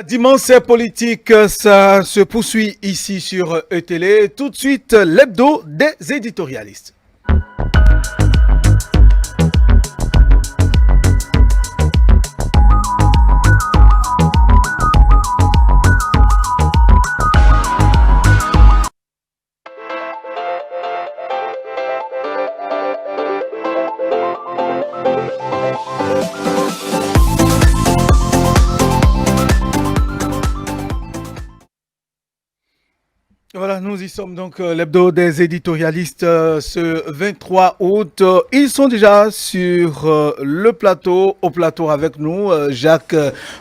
Dimanche politique, ça se poursuit ici sur ETélé. Tout de suite, l'hebdo des éditorialistes. Voilà, nous y sommes donc l'hebdo des éditorialistes ce 23 août. Ils sont déjà sur le plateau, au plateau avec nous. Jacques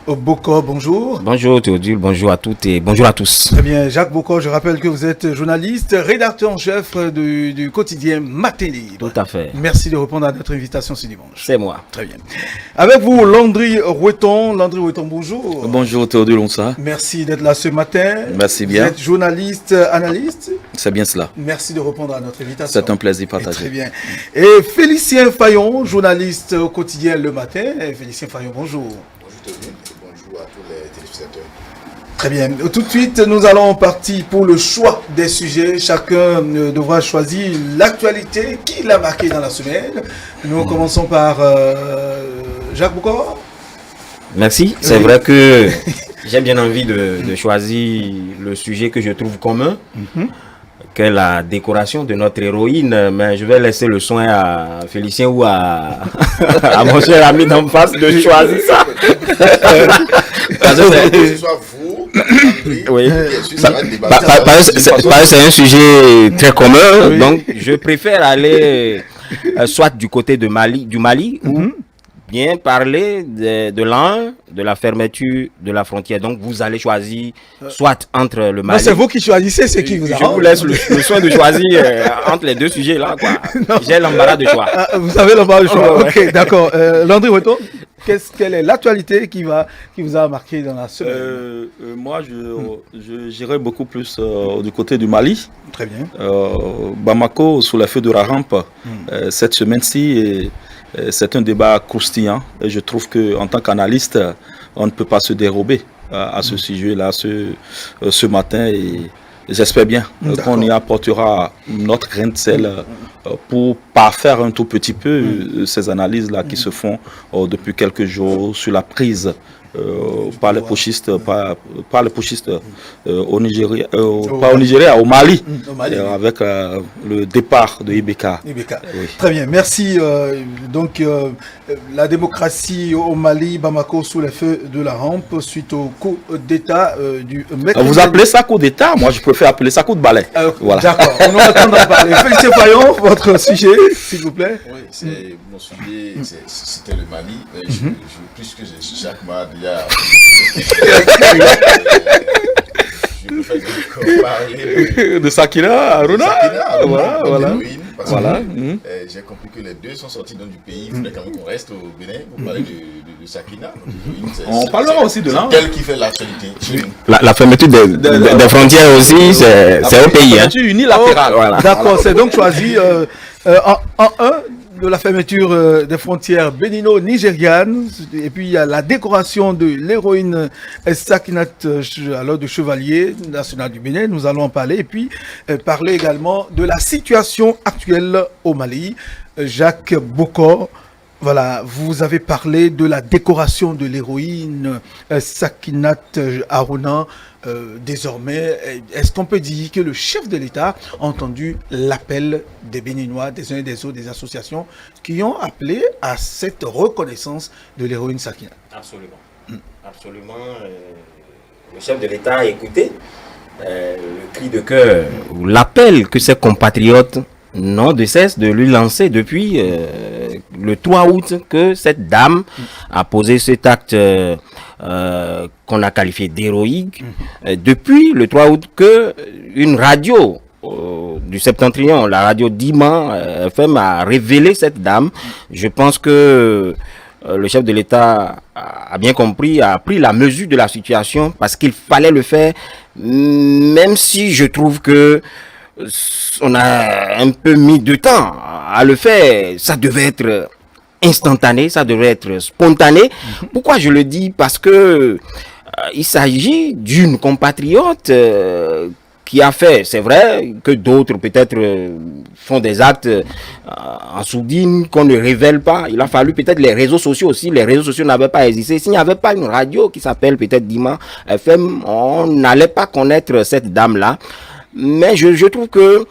Boko, bonjour. Bonjour Théodule, bonjour à toutes et bonjour à tous. Très bien, Jacques Boko, je rappelle que vous êtes journaliste, rédacteur en chef du quotidien Matin Libre. Tout à fait. Merci de répondre à notre invitation ce dimanche. C'est moi. Très bien. Avec vous, Landry Roueton. Landry Roueton, bonjour. Bonjour Théodule, on ça. Merci d'être là ce matin. Merci bien. Vous êtes journaliste, analyste. C'est bien cela. Merci de répondre à notre invitation. C'est un plaisir partagé. Très bien. Et Félicien Fayon, journaliste au quotidien Le Matin. Et Félicien Fayon, bonjour. Bonjour Théodule et bonjour à tous les téléspectateurs. Très bien. Tout de suite, nous allons partir pour le choix des sujets. Chacun devra choisir l'actualité qui l'a marqué dans la semaine. Nous commençons par Jacques Boucor. Merci. C'est vrai que j'ai bien envie de choisir le sujet que je trouve commun, qu'est la décoration de notre héroïne, mais je vais laisser le soin à Félicien ou à mon cher ami d'en face de choisir ça. Que ce soit vous, André, Oui. bien sûr, ça va débattre. C'est un sujet très commun, Oui. donc je préfère aller soit du côté du Mali ou bien parler de l'an, de la fermeture de la frontière. Donc vous allez choisir soit entre le Mali. Non, c'est vous qui choisissez ce qui vous Je arrange. vous laisse le soin de choisir entre les deux sujets là, quoi. J'ai l'embarras de choix. Ah, vous avez l'embarras du choix. Ouais. Ok, d'accord. Landry Roueton, quelle est l'actualité qui vous a marqué dans la semaine? Moi, j'irai beaucoup plus du côté du Mali. Très bien. Bamako, sous les feux de la rampe, cette semaine-ci, c'est un débat croustillant. Et je trouve qu'en tant qu'analyste, on ne peut pas se dérober à ce sujet-là ce matin. Et j'espère bien qu'on y apportera notre grain de sel pour parfaire un tout petit peu ces analyses-là qui se font depuis quelques jours sur la prise par les putschistes, au Nigeria, pas au Nigeria, au Mali, Au Mali, oui. avec le départ de Ibeka. Ibeka. Oui. Très bien, merci. Donc, la démocratie au Mali, Bamako sous les feux de la rampe suite au coup d'État du mercredi. Vous appelez ça coup d'État? Moi, je préfère appeler ça coup de balai. Voilà. D'accord, on aura le temps d'en parler. Félicien Fayon, votre sujet, s'il vous plaît. Oui, c'est mon sujet, c'était le Mali. Puisque Jacques m'a déjà. Je préfère encore parler De Sakina, Aruna. Voilà, voilà. Parce Voilà. que j'ai compris que les deux sont sortis dans du pays. Il faudrait quand même qu'on reste au Bénin pour parler de Sakina. On parlera aussi de l'an. C'est elle qui fait l'actualité chez nous. La fermeture des frontières aussi, c'est au pays. Hein. Unilatérale. Voilà. D'accord, c'est donc choisi en un de la fermeture des frontières bénino-nigérianes. Et puis il y a la décoration de l'héroïne Sakinat, alors de chevalier national du Bénin. Nous allons en parler. Et puis parler également de la situation actuelle au Mali. Jacques Boko. Voilà, vous avez parlé de la décoration de l'héroïne Sakinat Harouna. Désormais, est-ce qu'on peut dire que le chef de l'État a entendu l'appel des Béninois, des uns et des autres, des associations qui ont appelé à cette reconnaissance de l'héroïne Sakinat? Absolument. Absolument. Le chef de l'État a écouté le cri de cœur, ou l'appel que ses compatriotes n'ont de cesse de lui lancer depuis le 3 août que cette dame a posé cet acte qu'on a qualifié d'héroïque. Depuis le 3 août que une radio du Septentrion, la radio Dima FM, a révélé cette dame. Je pense que le chef de l'État a bien compris, a pris la mesure de la situation parce qu'il fallait le faire, même si je trouve que on a un peu mis de temps à le faire. Ça devait être instantané, ça devrait être spontané. Pourquoi je le dis? Parce que il s'agit d'une compatriote qui a fait, c'est vrai, que d'autres peut-être font des actes en sourdine qu'on ne révèle pas. Il a fallu peut-être les réseaux sociaux aussi. Les réseaux sociaux n'avaient pas existé. S'il n'y avait pas une radio qui s'appelle peut-être Dima FM, on n'allait pas connaître cette dame-là. Mais je trouve que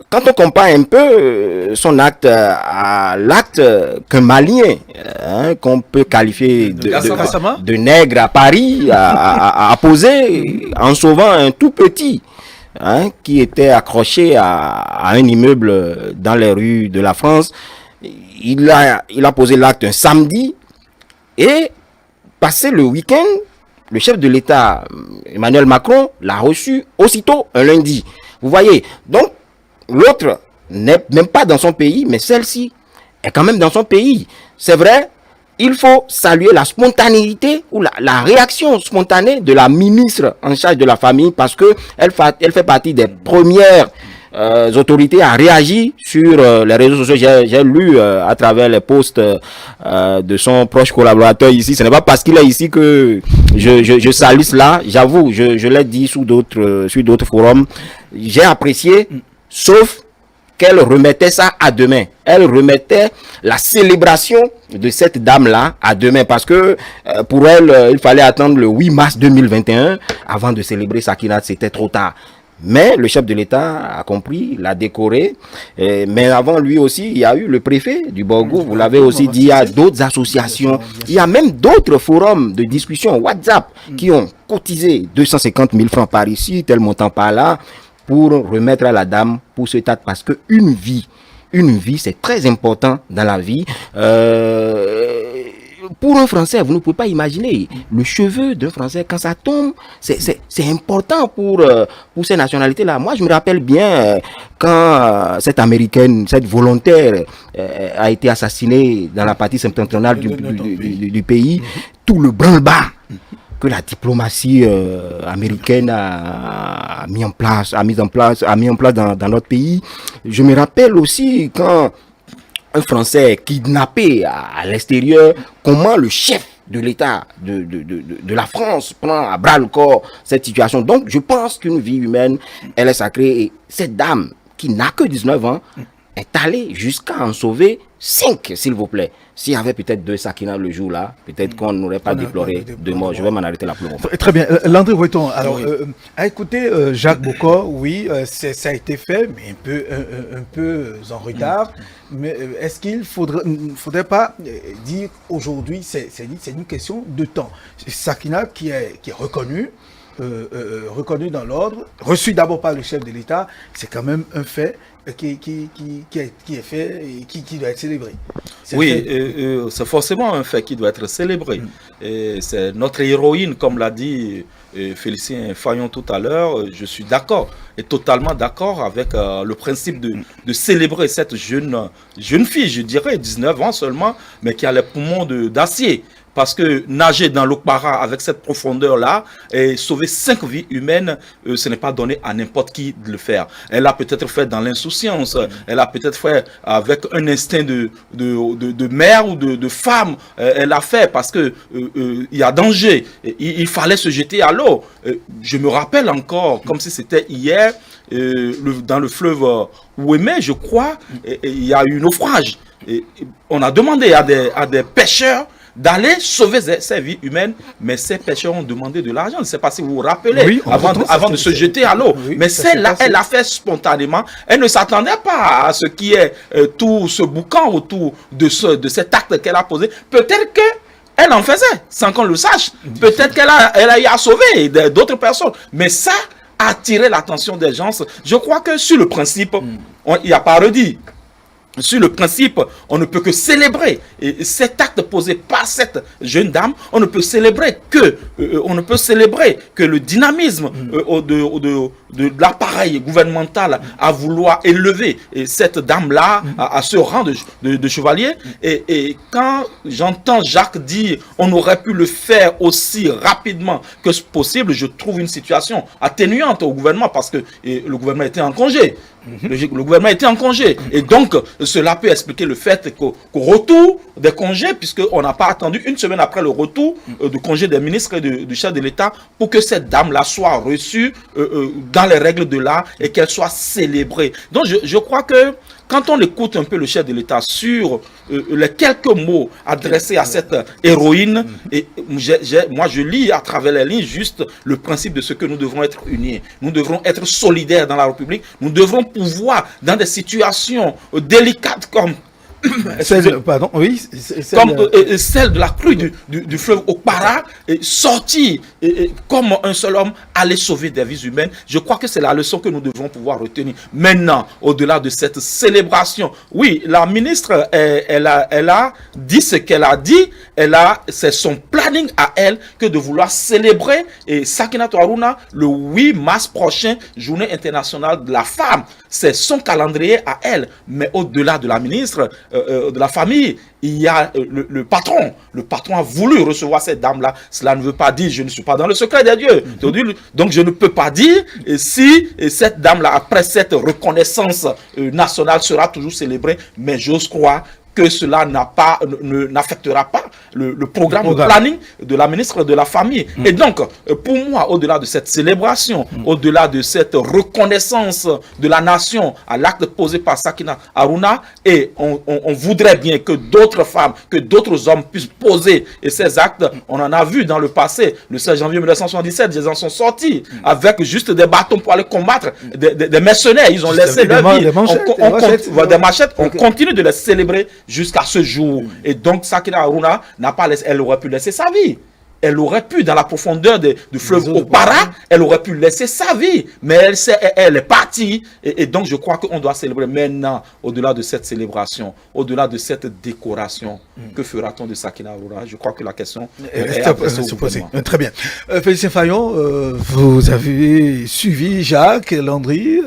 quand on compare un peu son acte à l'acte qu'un Malien, qu'on peut qualifier de nègre à Paris, a posé en sauvant un tout petit, qui était accroché à un immeuble dans les rues de la France. Il a posé l'acte un samedi et passé le week-end, le chef de l'État, Emmanuel Macron, l'a reçu aussitôt un lundi. Vous voyez, donc l'autre n'est même pas dans son pays, mais celle-ci est quand même dans son pays. C'est vrai, il faut saluer la spontanéité ou la réaction spontanée de la ministre en charge de la famille parce que elle fait partie des premières autorités à réagir sur les réseaux sociaux. J'ai lu à travers les posts de son proche collaborateur ici. Ce n'est pas parce qu'il est ici que je salue cela. J'avoue, je l'ai dit sur d'autres forums. J'ai apprécié, sauf qu'elle remettait ça à demain. Elle remettait la célébration de cette dame-là à demain parce que pour elle, il fallait attendre le 8 mars 2021 avant de célébrer Sakinat. C'était trop tard. Mais le chef de l'État a compris, l'a décoré. Mais avant lui aussi, il y a eu le préfet du Borgo. Vous l'avez aussi dit, il y a d'autres associations. Il y a même d'autres forums de discussion WhatsApp qui ont cotisé 250 000 francs par ici, tel montant par là, pour remettre à la dame pour ce tas, parce que une vie, c'est très important dans la vie. Pour un Français, vous ne pouvez pas imaginer le cheveu d'un Français quand ça tombe, c'est important pour ces nationalités-là. Moi, je me rappelle bien quand cette Américaine, cette volontaire a été assassinée dans la partie septentrionale du pays, tout le branle-bas que la diplomatie américaine a mis en place dans notre pays. Je me rappelle aussi quand un Français kidnappé à l'extérieur, comment le chef de l'État de la France prend à bras le corps cette situation. Donc je pense qu'une vie humaine, elle est sacrée, et cette dame qui n'a que 19 ans est allée jusqu'à en sauver 5, s'il vous plaît. S'il y avait peut-être 2 Sakina le jour-là, peut-être qu'on n'aurait pas déploré de mort. Je vais m'en arrêter là pour le moment. Très bien. Landry Breton, alors, à écouter Jacques Bokor, oui, ça a été fait, mais un peu en retard. Mais est-ce qu'il ne faudrait pas dire aujourd'hui, c'est une question de temps. Sakina qui est reconnu, reconnu dans l'ordre, reçu d'abord par le chef de l'État, c'est quand même un fait qui est fait et qui doit être célébré. Oui, c'est forcément un fait qui doit être célébré. C'est notre héroïne, comme l'a dit Félicien Fayon tout à l'heure. Je suis d'accord, et totalement d'accord avec le principe de célébrer cette jeune fille, je dirais, 19 ans seulement, mais qui a les poumons d'acier. Parce que nager dans l'Okpara avec cette profondeur-là et sauver 5 vies humaines, ce n'est pas donné à n'importe qui de le faire. Elle a peut-être fait dans l'insouciance, elle a peut-être fait avec un instinct de mère ou de femme. Elle a fait parce que il y a danger. Il fallait se jeter à l'eau. Je me rappelle encore, comme si c'était hier, dans le fleuve Ouémé, je crois, il y a eu un naufrage. On a demandé à des pêcheurs d'aller sauver ces vies humaines, mais ces pêcheurs ont demandé de l'argent. Je ne sais pas si vous vous rappelez, oui, avant de se jeter à l'eau. Oui, mais celle-là, elle l'a fait spontanément. Elle ne s'attendait pas à ce qui est tout ce boucan autour de cet acte qu'elle a posé. Peut-être qu'elle en faisait, sans qu'on le sache. Peut-être qu'elle a eu à sauver d'autres personnes. Mais ça a attiré l'attention des gens. Je crois que sur le principe, il n'y a pas redit. Sur le principe, on ne peut que célébrer cet acte posé par cette jeune dame. On ne peut célébrer que le dynamisme de l'appareil gouvernemental à vouloir élever cette dame-là à ce rang de chevalier. Et quand j'entends Jacques dire on aurait pu le faire aussi rapidement que possible, je trouve une situation atténuante au gouvernement parce que le gouvernement était en congé. Le gouvernement était en congé. Et donc, cela peut expliquer le fait qu'au retour des congés, puisqu'on n'a pas attendu une semaine après le retour du congé des ministres et du chef de l'État pour que cette dame-là soit reçue dans les règles de l'art et qu'elle soit célébrée. Donc, je crois que quand on écoute un peu le chef de l'État sur les quelques mots adressés à cette héroïne, et moi je lis à travers les lignes juste le principe de ce que nous devrons être unis. Nous devrons être solidaires dans la République. Nous devrons pouvoir, dans des situations délicates comme celle de la crue du fleuve Okpara, sortir comme un seul homme, aller sauver des vies humaines. Je crois que c'est la leçon que nous devons pouvoir retenir. Maintenant, au-delà de cette célébration, oui, la ministre, elle a dit ce qu'elle a dit. C'est son planning à elle que de vouloir célébrer Sakinatoul Harouna le 8 mars prochain, journée internationale de la femme. C'est son calendrier à elle. Mais au-delà de la ministre, de la famille, il y a le patron. Le patron a voulu recevoir cette dame-là. Cela ne veut pas dire, je ne suis pas dans le secret des dieux. Donc je ne peux pas dire si cette dame-là, après cette reconnaissance nationale, sera toujours célébrée. Mais j'ose croire que cela n'affectera pas le programme, le planning de la ministre de la Famille. Et donc, pour moi, au-delà de cette célébration, au-delà de cette reconnaissance de la nation à l'acte posé par Sakinatoul Harouna, et on voudrait bien que d'autres femmes, que d'autres hommes puissent poser ces actes. On en a vu dans le passé, le 16 janvier 1977, des gens sont sortis avec juste des bâtons pour aller combattre des mercenaires. Ils ont laissé leur vie. Des machettes. On continue de les célébrer jusqu'à ce jour. Et donc, Sakinatoul Harouna n'a pas laissé, elle aurait pu laisser sa vie. Elle aurait pu, dans la profondeur du fleuve Okpara, elle aurait pu laisser sa vie. Mais elle est partie. Et donc, je crois qu'on doit célébrer maintenant, au-delà de cette célébration, au-delà de cette décoration. Que fera-t-on de Sakinatoul Harouna? Je crois que la question est adressée au gouvernement. Très bien. Félicien Fayon, vous avez suivi Jacques Landry.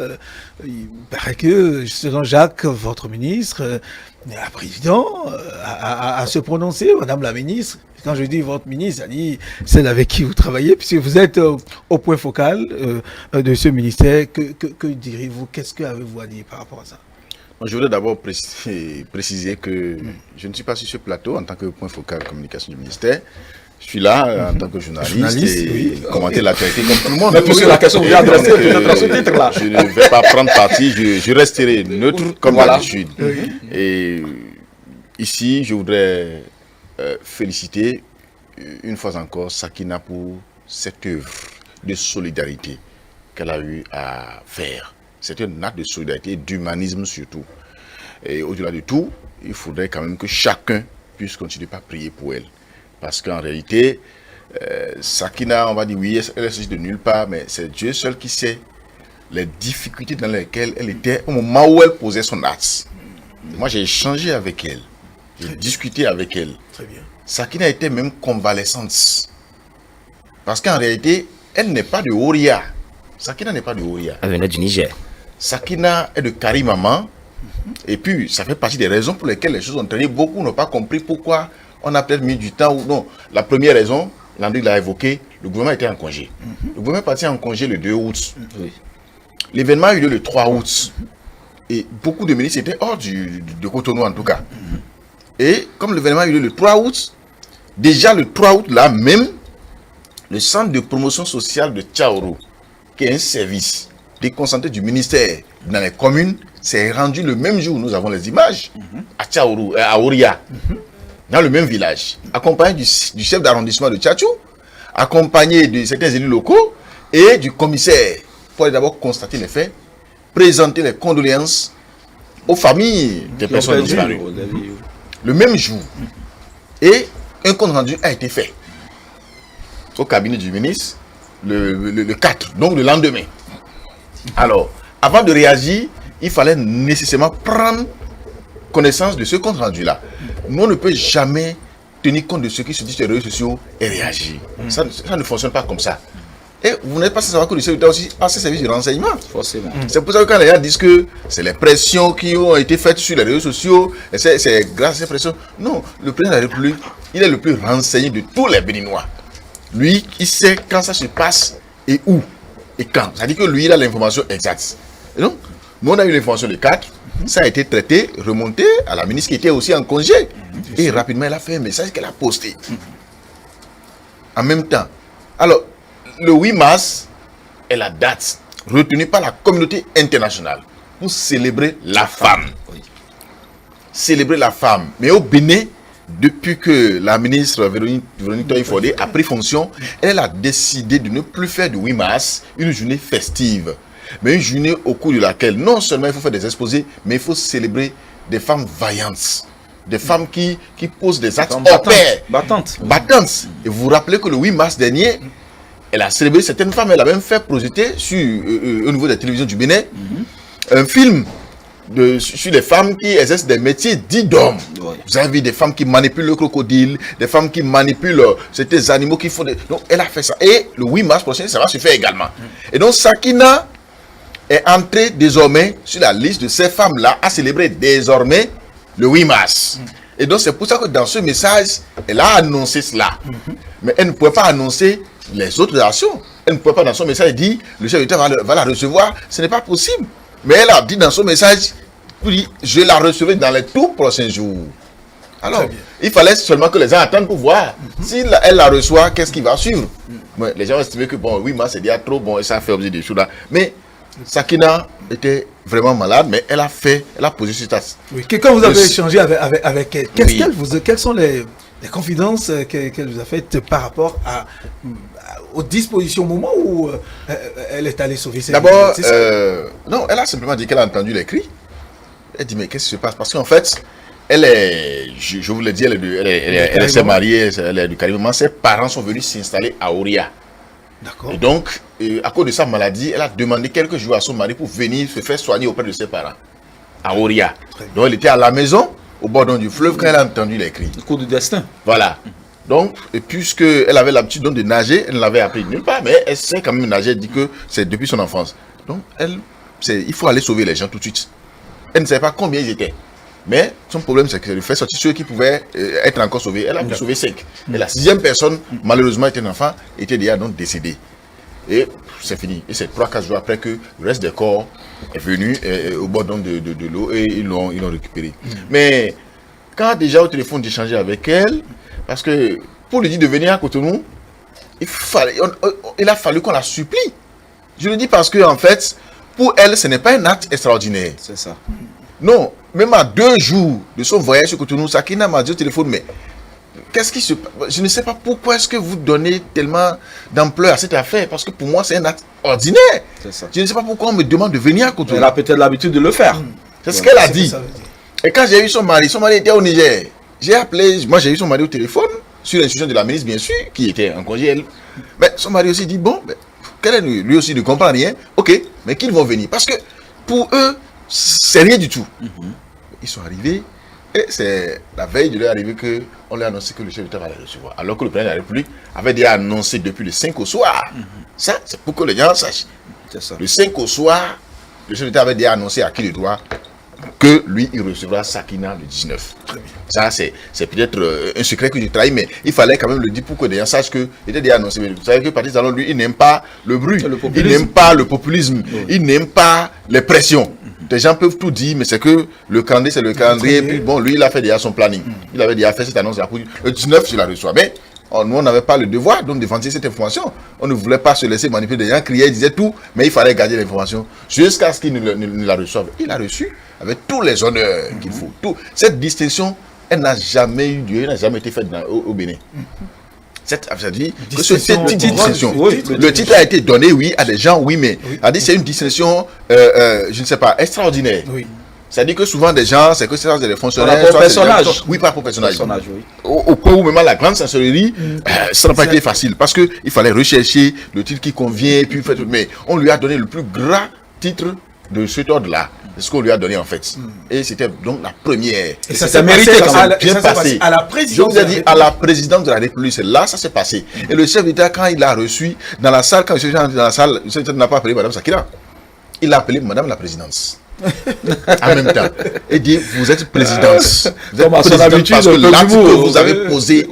Il paraît que, selon Jacques, votre ministre, la présidente, à se prononcer, Madame la ministre. Quand je dis votre ministre, ça dit celle avec qui vous travaillez, puisque vous êtes au point focal de ce ministère. Que direz-vous? Qu'est-ce que avez-vous à dire par rapport à ça? Je voudrais d'abord préciser que je ne suis pas sur ce plateau en tant que point focal communication du ministère. Je suis là en tant que journaliste et commenter l'actualité comme tout le monde. Mais puisque la question vous est adressée, peut-être à ce titre-là. Je ne vais pas prendre parti, je resterai neutre comme d'habitude. Et ici, je voudrais féliciter une fois encore Sakina pour cette œuvre de solidarité qu'elle a eu à faire. C'est un acte de solidarité et d'humanisme surtout. Et au-delà de tout, il faudrait quand même que chacun puisse continuer par prier pour elle. Parce qu'en réalité, Sakina, on va dire oui, elle est sortie de nulle part, mais c'est Dieu seul qui sait les difficultés dans lesquelles elle était au moment où elle posait son acte. Moi, j'ai échangé avec elle, j'ai discuté avec elle. Très bien. Sakina était même convalescente. Parce qu'en réalité, elle n'est pas de Oria. Sakina n'est pas de Oria. Elle venait du Niger. Sakina est de Karimaman. Et puis, ça fait partie des raisons pour lesquelles les choses ont traîné. Beaucoup n'ont pas compris pourquoi on a peut-être mis du temps ou non. La première raison, Landry l'a évoqué, le gouvernement était en congé. Le gouvernement est parti en congé le 2 août. L'événement a eu lieu le 3 août. Et beaucoup de ministres étaient hors de Cotonou en tout cas. Et comme l'événement a eu lieu le 3 août, déjà le 3 août là même, le centre de promotion sociale de Tchaourou, qui est un service déconcentré du ministère dans les communes, s'est rendu le même jour, nous avons les images, à Tchaourou, à Oria. Dans le même village, accompagné du chef d'arrondissement de Tchatchou, accompagné de certains élus locaux et du commissaire, pour aller d'abord constater les faits, présenter les condoléances aux familles des personnes disparues. Le même jour. Et un compte rendu a été fait au cabinet du ministre le 4, donc le lendemain. Alors, avant de réagir, il fallait nécessairement prendre connaissance de ce compte rendu là. Nous, on ne peut jamais tenir compte de ce qui se dit sur les réseaux sociaux et réagir. Ça ne fonctionne pas comme ça. Et vous n'êtes pas sans savoir que le service aussi a ses services de renseignement. Forcément. C'est pour ça que quand les gens disent que c'est les pressions qui ont été faites sur les réseaux sociaux, et c'est grâce à ces pressions. Non, le président de la République, il est le plus renseigné de tous les Béninois. Lui, il sait quand ça se passe et où et quand. C'est-à-dire que lui, il a l'information exacte. Et donc, Nous, on a eu l'information le 4. Ça a été traité, remonté à la ministre qui était aussi en congé. Et rapidement, elle a fait un message qu'elle a posté. En même temps. Alors, le 8 mars est la date retenue par la communauté internationale pour célébrer la femme. Célébrer la femme. Mais au Bénin, depuis que la ministre Véronique Toye-Fordé a pris fonction, elle a décidé de ne plus faire du 8 mars une journée festive. Mais une journée au cours de laquelle non seulement il faut faire des exposés, mais il faut célébrer des femmes vaillantes. Des femmes qui posent des actes hors pair. Battantes. Et vous vous rappelez que le 8 mars dernier, elle a célébré certaines femmes, elle a même fait projeter au niveau des télévisions du Bénin un film sur les femmes qui exercent des métiers dits d'hommes. Ouais. Vous avez vu des femmes qui manipulent le crocodile, des femmes qui manipulent certains animaux qui font des... Donc elle a fait ça. Et le 8 mars prochain, ça va se faire également. Et donc Sakina est entrée désormais sur la liste de ces femmes-là à célébrer désormais le 8 mars. Et donc c'est pour ça que dans ce message, elle a annoncé cela. Mais elle ne pouvait pas annoncer les autres actions. Elle ne pouvait pas dans son message dire le chef d'État va la recevoir. Ce n'est pas possible. Mais elle a dit dans son message, je la recevrai dans les tout prochains jours. Alors, il fallait seulement que les gens attendent pour voir. Si elle la reçoit, qu'est-ce qui va suivre? Les gens ont estimé que bon, 8 mars c'est déjà trop bon et ça fait objet de choses là. Mais Sakina était vraiment malade, mais elle a posé ses tasses. Oui, quand vous avez échangé avec elle, quelles sont les confidences qu'elle vous a faites par rapport aux dispositions au moment où elle est allée sauver ses D'abord, non, elle a simplement dit qu'elle a entendu les cris. Elle dit, mais qu'est-ce qui se passe? Parce qu'en fait, elle est, je vous l'ai dit, elle s'est mariée, elle est du Caribe. Ses parents sont venus s'installer à Ouria. D'accord. Et donc, à cause de sa maladie, elle a demandé quelques jours à son mari pour venir se faire soigner auprès de ses parents, à Ouria. Donc, elle était à la maison, au bord du fleuve, quand elle a entendu les cris. Le coup du destin. Voilà. Donc, puisqu'elle avait l'habitude de nager, elle ne l'avait appris nulle part, mais elle sait quand même nager, elle dit que c'est depuis son enfance. Donc, il faut aller sauver les gens tout de suite. Elle ne savait pas combien ils étaient. Mais son problème, c'est qu'elle fait sortir ceux qui pouvaient être encore sauvés. Elle a pu sauver 5. Et la 6e personne, malheureusement, était un enfant, était déjà donc décédé. Et c'est fini. Et c'est 3-4 jours après que le reste des corps est venu au bord de l'eau et ils l'ont récupéré. Mais quand déjà au téléphone d'échanger avec elle, parce que pour lui dire de venir à Cotonou, il a fallu qu'on la supplie. Je le dis parce que en fait, pour elle, ce n'est pas un acte extraordinaire. C'est ça. Non, même à 2 jours de son voyage sur Cotonou, Sakina m'a dit au téléphone, mais qu'est-ce qui se passe? Je ne sais pas pourquoi est-ce que vous donnez tellement d'ampleur à cette affaire, parce que pour moi, c'est un acte ordinaire. C'est ça. Je ne sais pas pourquoi on me demande de venir à Cotonou. Elle a peut-être l'habitude de le faire. C'est ce qu'elle a dit. Et quand j'ai eu son mari était au Niger. J'ai appelé, moi j'ai eu son mari au téléphone, sur l'instruction de la ministre, bien sûr, qui était en congé. Mais son mari aussi dit, bon, lui aussi ne comprend rien. Ok, mais qu'ils vont venir. Parce que pour eux, c'est rien du tout. Ils sont arrivés et c'est la veille de leur arrivée qu'on leur a annoncé que le chef d'État va les recevoir. Alors que le président de la République avait déjà annoncé depuis le 5 au soir. Ça, c'est pour que les gens sachent. Ça. Le 5 au soir, le chef d'État avait déjà annoncé à qui le droit que lui, il recevra Sakina le 19. Ça, c'est peut-être un secret que je trahis, mais il fallait quand même le dire pour que les gens sachent qu'il était déjà annoncé. Vous savez que Patrice Talon, lui, il n'aime pas le bruit, il n'aime pas le populisme, il n'aime pas les pressions. Des gens peuvent tout dire, mais c'est que le calendrier, c'est le calendrier. Puis bon, lui, il a fait déjà son planning. Il avait déjà fait cette annonce. Le 19, je la reçois. Mais nous, on n'avait pas le devoir donc de vendre cette information. On ne voulait pas se laisser manipuler. Des gens criaient, ils disaient tout, mais il fallait garder l'information jusqu'à ce qu'il ne la reçoive. Il l'a reçu avec tous les honneurs qu'il faut. Cette distinction, elle n'a jamais eu lieu, elle n'a jamais été faite au Bénin. Ça dit que cette distinction, le titre a été donné, oui, à des gens, oui, mais c'est une distinction, je ne sais pas, extraordinaire. Oui. C'est-à-dire que souvent des gens, c'est que c'est des fonctionnaires. Par personnage. Oui, pas pour personnage. Oui. Au point où même la grande chancellerie, ça n'a pas été facile parce qu'il fallait rechercher le titre qui convient, puis mais on lui a donné le plus grand titre de cet ordre-là. C'est ce qu'on lui a donné en fait. Et c'était donc la première. Et ça s'est mérité bien passé. À la présidence. Je vous ai dit à la présidence de la République, c'est là ça s'est passé. Et le chef d'État, quand il l'a reçu dans la salle, quand le chef d'État dans la salle, le chef d'État n'a pas appelé Madame Sakina. Il l'a appelé Madame la présidence. En même temps. Et dit, vous êtes présidence. Vous êtes présidente parce que l'acte que vous avez posé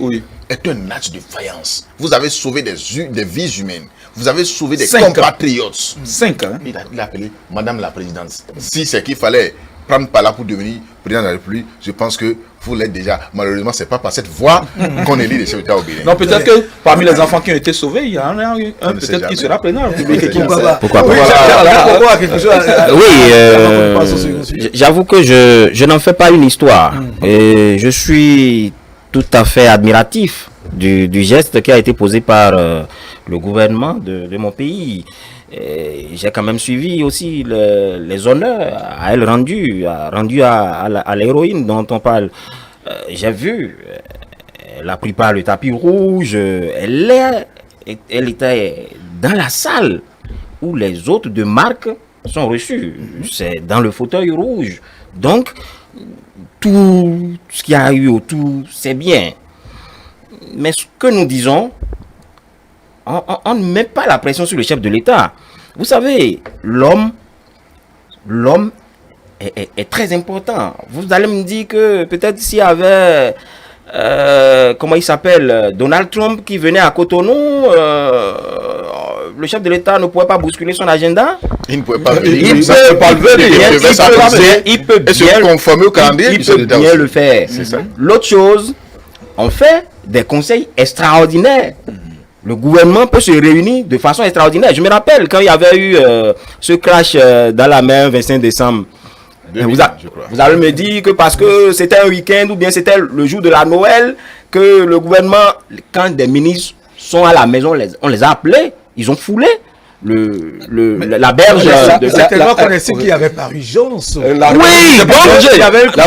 est un acte de faïence. Vous avez sauvé des vies humaines. Vous avez sauvé des 5 ans. compatriotes. 5 ans. Il a appelé Madame la Présidente. Si c'est qu'il fallait prendre par là pour devenir président de la République, je pense que vous l'êtes déjà. Malheureusement, c'est pas par cette voie qu'on élit les chefs d'État au Bénin. Non, peut-être que parmi les enfants qui ont été sauvés, il y en a un ne sait peut-être qui jamais. sera président de la République. Pourquoi pas? Pourquoi pas? Oui, pourquoi pas quelque chose J'avoue que je n'en fais pas une histoire. Et je suis tout à fait admiratif du geste qui a été posé par le gouvernement de mon pays. J'ai quand même suivi aussi les honneurs à elle rendus à l'héroïne dont on parle. J'ai vu, elle a pris par le tapis rouge, elle était dans la salle où les hôtes de marque sont reçus. C'est dans le fauteuil rouge. Donc, tout ce qu'il y a eu autour, c'est bien. Mais ce que nous disons, on ne met pas la pression sur le chef de l'État. Vous savez, l'homme est très important. Vous allez me dire que peut-être s'il y avait, comment il s'appelle, Donald Trump qui venait à Cotonou, le chef de l'État ne pouvait pas bousculer son agenda. Il ne pouvait pas venir. Il peut pas le venir. Il peut et se bien conformer au calendrier il du chef peut d'État bien aussi. le faire. C'est ça. L'autre chose, on fait des conseils extraordinaires. Le gouvernement peut se réunir de façon extraordinaire. Je me rappelle quand il y avait eu ce crash dans la mer 25 décembre. Vous allez me dire que parce que c'était un week-end ou bien c'était le jour de la Noël, que le gouvernement, quand des ministres sont à la maison, on les a appelés, ils ont foulé la berge. C'est tellement qu'on estime qu'il n'y avait pas urgence. Oui, bon, il y avait le c'est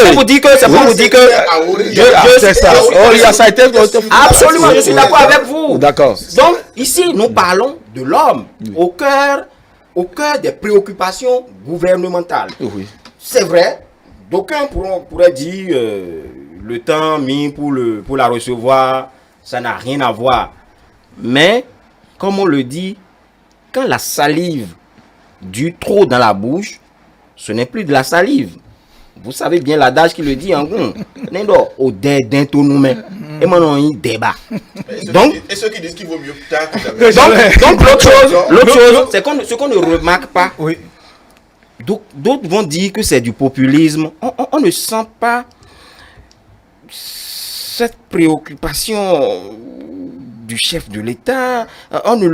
pour vous dire que c'est ça. Oh, il y a ça a été. Absolument, je suis d'accord avec vous. D'accord. Donc, ici, nous parlons de l'homme au cœur des préoccupations gouvernementales. Oui. C'est vrai, d'aucuns pourraient dire le temps mis pour la recevoir, ça n'a rien à voir. Mais, comme on le dit, quand la salive dure trop dans la bouche, ce n'est plus de la salive. Vous savez bien l'adage qui le dit en gros. Nendo, au d'intonoumé. Et maintenant, il débat. Donc, et ceux qui disent qu'il vaut mieux tard que jamais. donc l'autre chose, c'est ce qu'on ne remarque pas. Oui. D'autres vont dire que c'est du populisme. On ne sent pas cette préoccupation du chef de l'État. On ne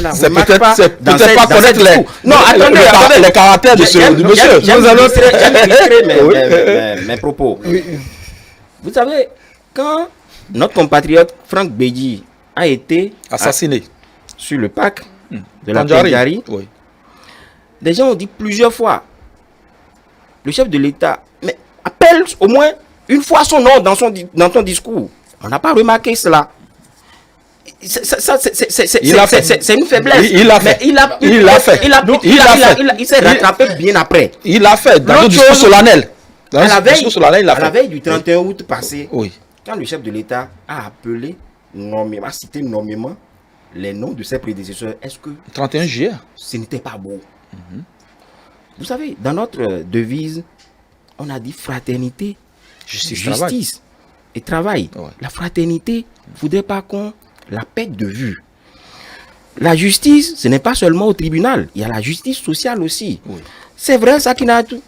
la remarque pas. C'est peut-être pas connaître les caractères de du monsieur. J'aime illustrer mes propos. Oui. Vous savez, quand notre compatriote Franck Bédi a été assassiné sur le parc de la Tandjari. Tandjari, Oui. des gens ont dit plusieurs fois, le chef de l'État, mais appelle au moins une fois son nom dans ton discours. On n'a pas remarqué cela. C'est une faiblesse. Il l'a fait. Il s'est rattrapé bien après. Il l'a fait dans le discours solennel. À la veille du 31 août passé, Oui. quand le chef de l'État a appelé nommément, a cité nommément les noms de ses prédécesseurs, est-ce que 31 juillet. ce n'était pas beau? Vous savez, dans notre devise, on a dit fraternité, justice et travail. Ouais. La fraternité, il ne faudrait pas qu'on la perde de vue. La justice, ce n'est pas seulement au tribunal, il y a la justice sociale aussi. Oui. C'est vrai, Sakinatu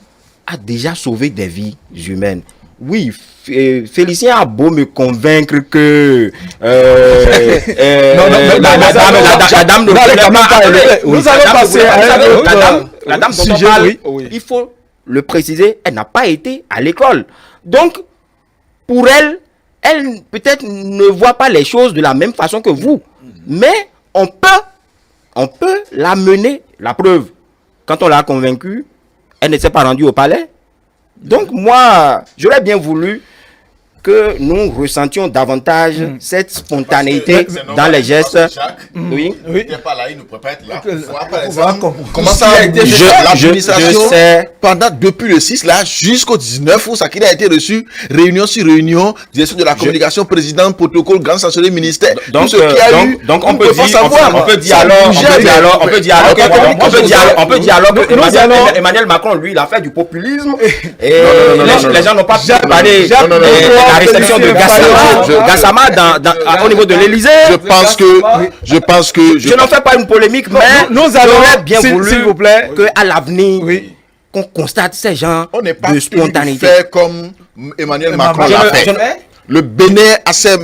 a déjà sauvé des vies humaines. Oui, Félicien a beau me convaincre que la dame dont on parle, il faut le préciser, elle n'a pas été à l'école. Donc, pour elle peut-être ne voit pas les choses de la même façon que vous. Mais on peut la mener. La preuve, quand on l'a convaincue, elle ne s'est pas rendue au palais. Donc moi, j'aurais bien voulu que nous ressentions davantage cette spontanéité dans les gestes. Oui. Il n'était pas là, il ne pourrait pas être là. Comment ça a été je sais. Depuis le 6 là jusqu'au 19 où Sakina a été reçu, réunion sur réunion, direction de la communication, président, protocole, grand chancelier, ministère, tout ce qu'il y a eu. Donc on peut dire alors que Emmanuel Macron, lui, il a fait du populisme et les gens n'ont pas pu parler. la réception de Gassama au niveau de l'Élysée. Je pense que Je n'en fais pas une polémique, mais nous allons j'aurais bien s'il voulu vous plaît, qu'à l'avenir, oui, qu'on constate ces gens on n'est pas de spontanéité. fait comme Emmanuel Macron Je l'a ne- fait. je ne- Le Bénin a sa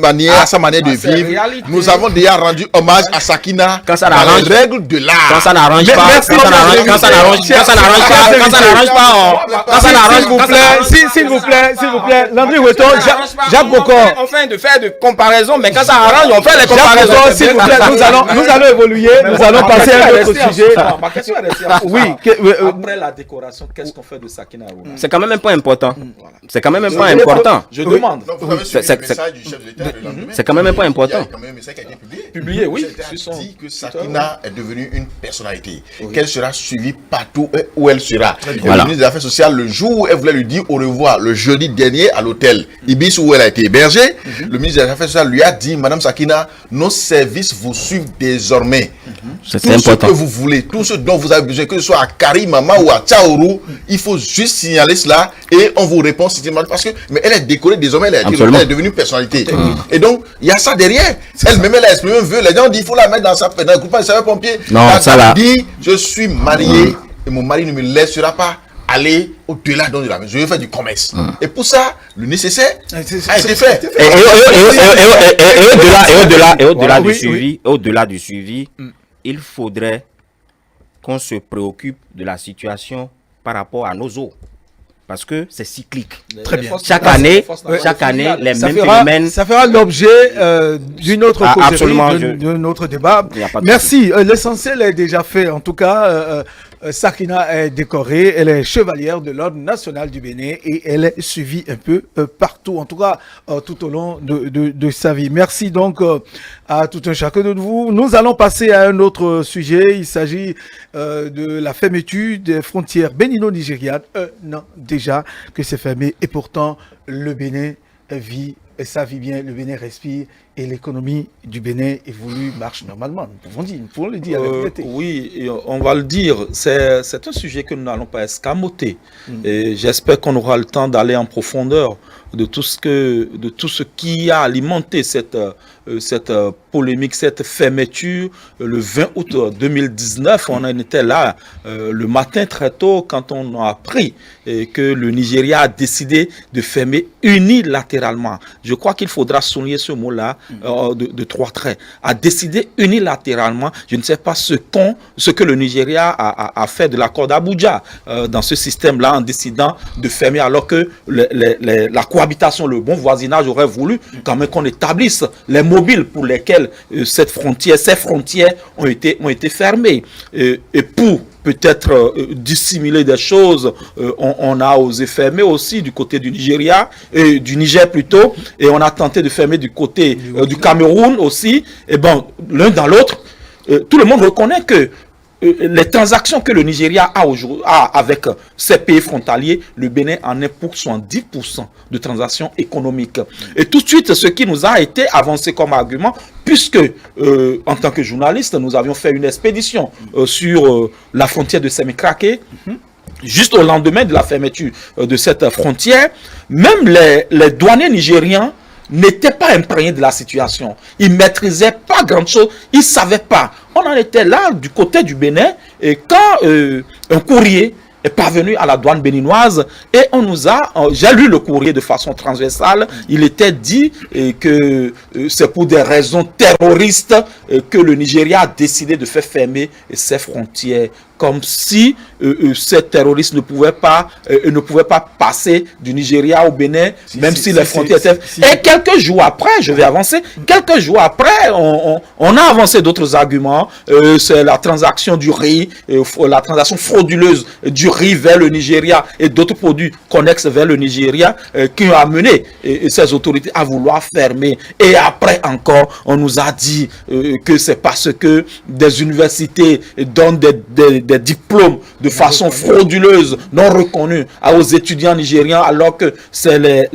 manière de ses vivre. réalités. Nous avons déjà rendu hommage à Sakina Quand ça dans l'arrange. les règles de l'art. Quand ça n'arrange Mais pas, merci, quand ça n'arrange chers quand ça n'arrange invités. quand ça n'arrange Chers pas, quand ça invités. n'arrange pas, quand ça n'arrange s'il vous quand ça plaît, n'arrange s'il vous plaît, Landry Weton, Jacques Bocor. Enfin de faire de comparaisons, mais quand ça arrange, on fait les Jacques comparaisons. Bocor, s'il vous plaît, nous allons évoluer, nous allons passer à un autre sujet. Ma question est restée en Oui, suspens. Après la décoration, qu'est-ce qu'on fait de Sakina Aruna? C'est quand même un point important. C'est quand même un point important. Je demande. Donc, vous avez suivi C'est- le message du chef de l'État le lendemain. C'est quand même un point Il y important. a quand même un message qui a été publié. Publié, oui, Le chef de l'État sur son- dit que Sakina est devenue une personnalité, qu'elle sera suivie partout où elle sera. Et Voilà. le ministre des Affaires sociales, le jour où elle voulait lui dire au revoir, le jeudi dernier à l'hôtel Ibis où elle a été hébergée, le ministre des Affaires sociales lui a dit, Madame Sakina, nos services vous suivent désormais. C'est Tout ce important. que vous voulez, tout ce dont vous avez besoin, que ce soit à Karimama ou à Tchaourou, il faut juste signaler cela et on vous répond systématiquement parce que mais elle est décorée désormais, elle Absolument. est devenue personnalité. Et donc, il y a ça derrière. Elle-même, elle a exprimé un vœu. Les gens disent il faut la mettre dans le groupe des sapeurs-pompiers. Non, La ça dame là. dit je suis marié et mon mari ne me laissera pas aller au-delà de la maison. Je vais faire du commerce. Et pour ça, le nécessaire a été fait. Et au-delà Oui, du suivi, il faudrait qu'on se préoccupe de la situation par rapport à nos eaux. Parce que c'est cyclique. Très bien. Chaque année, les mêmes phénomènes. Ça fera l'objet d'une autre Ah, causerie, absolument, d'un autre débat. Il y a pas de Merci. L'essentiel est déjà fait. En tout cas, Sakina est décorée. Elle est chevalière de l'Ordre national du Bénin et elle est suivie un peu partout. En tout cas, tout au long de sa vie. Merci donc à tout un chacun de vous. Nous allons passer à un autre sujet. Il s'agit de la fermeture des frontières bénino-nigérianes. Non, déjà que c'est fermé et pourtant le Bénin vit et ça vit bien, le Bénin respire et l'économie du Bénin évolue, marche normalement. Nous pouvons le dire. Oui, et on va le dire. C'est un sujet que nous n'allons pas escamoter. Et j'espère qu'on aura le temps d'aller en profondeur de tout ce qui a alimenté cette polémique, cette fermeture. Le 20 août 2019, on en était là le matin très tôt quand on a appris que le Nigeria a décidé de fermer unilatéralement. Je crois qu'il faudra souligner ce mot-là de trois traits. A décidé unilatéralement. Je ne sais pas ce que le Nigeria a fait de l'accord d'Abuja dans ce système-là en décidant de fermer alors que la cohabitation, le bon voisinage aurait voulu quand même qu'on établisse les mobiles pour lesquels ces frontières ont été fermées. Et pour peut-être dissimuler des choses, on a osé fermer aussi du côté du Nigeria, du Niger plutôt, et on a tenté de fermer du côté du Cameroun aussi. Et bon, l'un dans l'autre, tout le monde reconnaît que les transactions que le Nigeria a avec ces pays frontaliers, le Bénin en est pour 70% de transactions économiques. Et tout de suite, ce qui nous a été avancé comme argument, puisque en tant que journaliste, nous avions fait une expédition sur la frontière de Sémékraké, juste au lendemain de la fermeture de cette frontière, même les douaniers nigériens n'étaient pas imprégnés de la situation. Ils ne maîtrisaient pas grand-chose, ils ne savaient pas. On en était là du côté du Bénin et quand un courrier est parvenu à la douane béninoise et j'ai lu le courrier de façon transversale, il était dit que c'est pour des raisons terroristes que le Nigeria a décidé de faire fermer ses frontières. Comme si ces terroristes ne pouvaient pas passer du Nigeria au Bénin, même si les frontières étaient... Et quelques jours après, je vais avancer, quelques jours après, on a avancé d'autres arguments. C'est la transaction du riz, la transaction frauduleuse du riz vers le Nigeria et d'autres produits connexes vers le Nigeria qui ont amené ces autorités à vouloir fermer. Et après encore, on nous a dit que c'est parce que des universités donnent des diplômes de façon frauduleuse, non reconnus aux étudiants nigérians, alors que c'est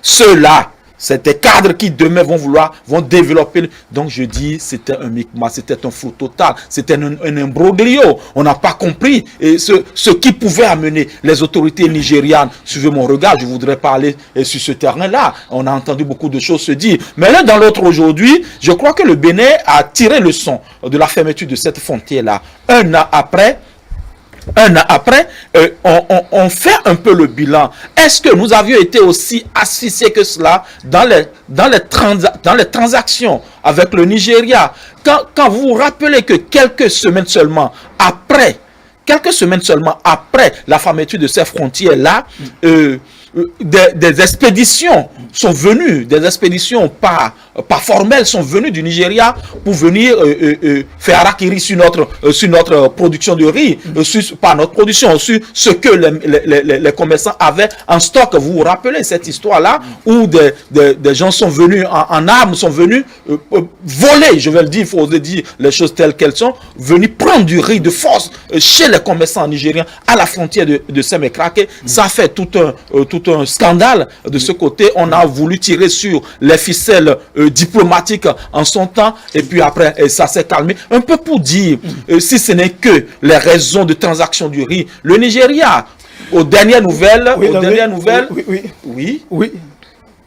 ceux-là C'est des cadres qui demain vont développer. Donc je dis, c'était un micmac, c'était un flou total, c'était un imbroglio. On n'a pas compris et ce qui pouvait amener les autorités nigérianes. Suivez mon regard, je voudrais parler sur ce terrain-là. On a entendu beaucoup de choses se dire. Mais l'un dans l'autre aujourd'hui, je crois que le Bénin a tiré le son de la fermeture de cette frontière-là. Un an après, on fait un peu le bilan. Est-ce que nous avions été aussi asphyxiés que cela dans les transactions avec le Nigeria? Quand vous vous rappelez que quelques semaines seulement après la fermeture de ces frontières-là, des expéditions sont venues, des expéditions pas formelles sont venues du Nigeria pour venir faire harakiri sur notre production de riz, pas notre production, sur ce que les commerçants avaient en stock. Vous vous rappelez cette histoire-là où des gens sont venus en armes, sont venus voler, je vais le dire, il faut oser dire les choses telles qu'elles sont, venus prendre du riz de force chez les commerçants nigériens à la frontière de Semekrake. Ça fait tout un scandale de ce côté. On a voulu tirer sur les ficelles diplomatiques en son temps et puis après ça s'est calmé. Un peu pour dire, si ce n'est que les raisons de transaction du riz, le Nigeria, aux dernières nouvelles,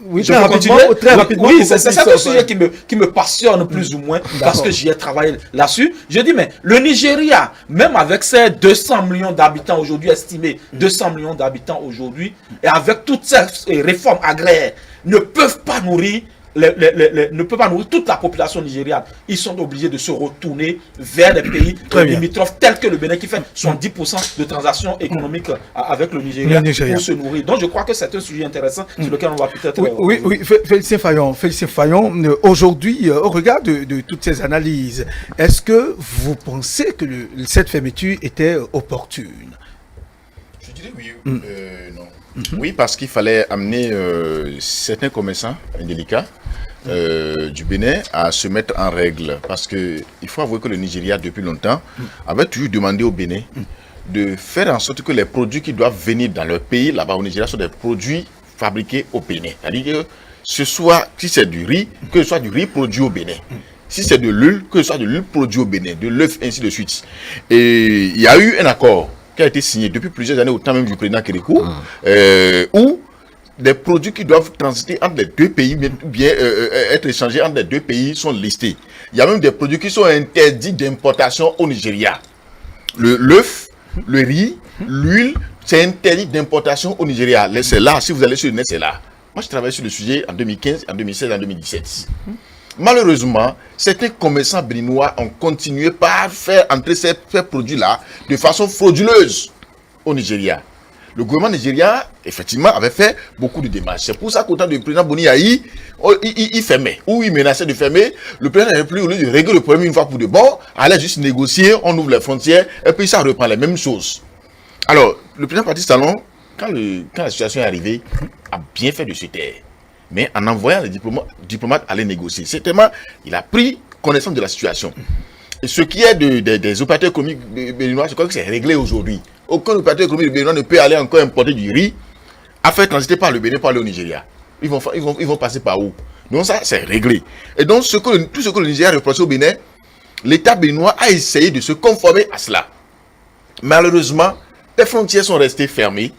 Oui, je très peux rapidement. continuer? Très rapidement. Oui, c'est un sujet qui me passionne plus ou moins parce que j'y ai travaillé là-dessus. Je dis, mais le Nigeria, même avec ses 200 millions d'habitants aujourd'hui estimés, 200 millions d'habitants aujourd'hui, et avec toutes ces réformes agraires, ne peuvent pas nourrir ne peut pas nourrir toute la population nigériane. Ils sont obligés de se retourner vers des pays limitrophes tels que le Bénin qui fait 70% de transactions économiques avec le Nigeria pour se nourrir. Donc je crois que c'est un sujet intéressant sur lequel on va peut-être... Oui, Félicien Fayon, aujourd'hui, au regard de toutes ces analyses, est-ce que vous pensez que cette fermeture était opportune? Je dirais oui. Non. Oui, parce qu'il fallait amener certains commerçants indélicats du Bénin à se mettre en règle. Parce qu'il faut avouer que le Nigeria, depuis longtemps, avait toujours demandé au Bénin de faire en sorte que les produits qui doivent venir dans leur pays, là-bas au Nigeria, soient des produits fabriqués au Bénin. C'est-à-dire que si c'est du riz, que ce soit du riz produit au Bénin. Si c'est de l'huile, que ce soit de l'huile produit au Bénin, de l'œuf, ainsi de suite. Et il y a eu un accord qui a été signé depuis plusieurs années au temps même du président Kérékou, où des produits qui doivent transiter entre les deux pays, bien être échangés entre les deux pays, sont listés. Il y a même des produits qui sont interdits d'importation au Nigeria. L'œuf, le riz, l'huile, c'est interdit d'importation au Nigeria. C'est là, si vous allez sur le net, c'est là. Moi, je travaille sur le sujet en 2015, en 2016, en 2017. Malheureusement, certains commerçants béninois ont continué par faire entrer ces produits-là de façon frauduleuse au Nigeria. Le gouvernement nigérien, effectivement, avait fait beaucoup de démarches. C'est pour ça qu'au temps du président Boni Ahi, il fermait, ou il menaçait de fermer. Le président n'avait plus, au lieu de régler le problème une fois pour de bon, allait juste négocier, on ouvre les frontières, et puis ça reprend les mêmes choses. Alors, le président Patrice Talon, quand la situation est arrivée, a bien fait de se taire. Mais en envoyant les diplomates aller négocier. Certainement, il a pris connaissance de la situation. Et ce qui est des opérateurs économiques béninois, je crois que c'est réglé aujourd'hui. Aucun opérateur économique béninois ne peut aller encore importer du riz à faire transiter par le Bénin pour aller au Nigeria. Ils vont passer par où? Donc ça, c'est réglé. Et donc, tout ce que le Nigeria reproche au Bénin, l'État béninois a essayé de se conformer à cela. Malheureusement, les frontières sont restées fermées.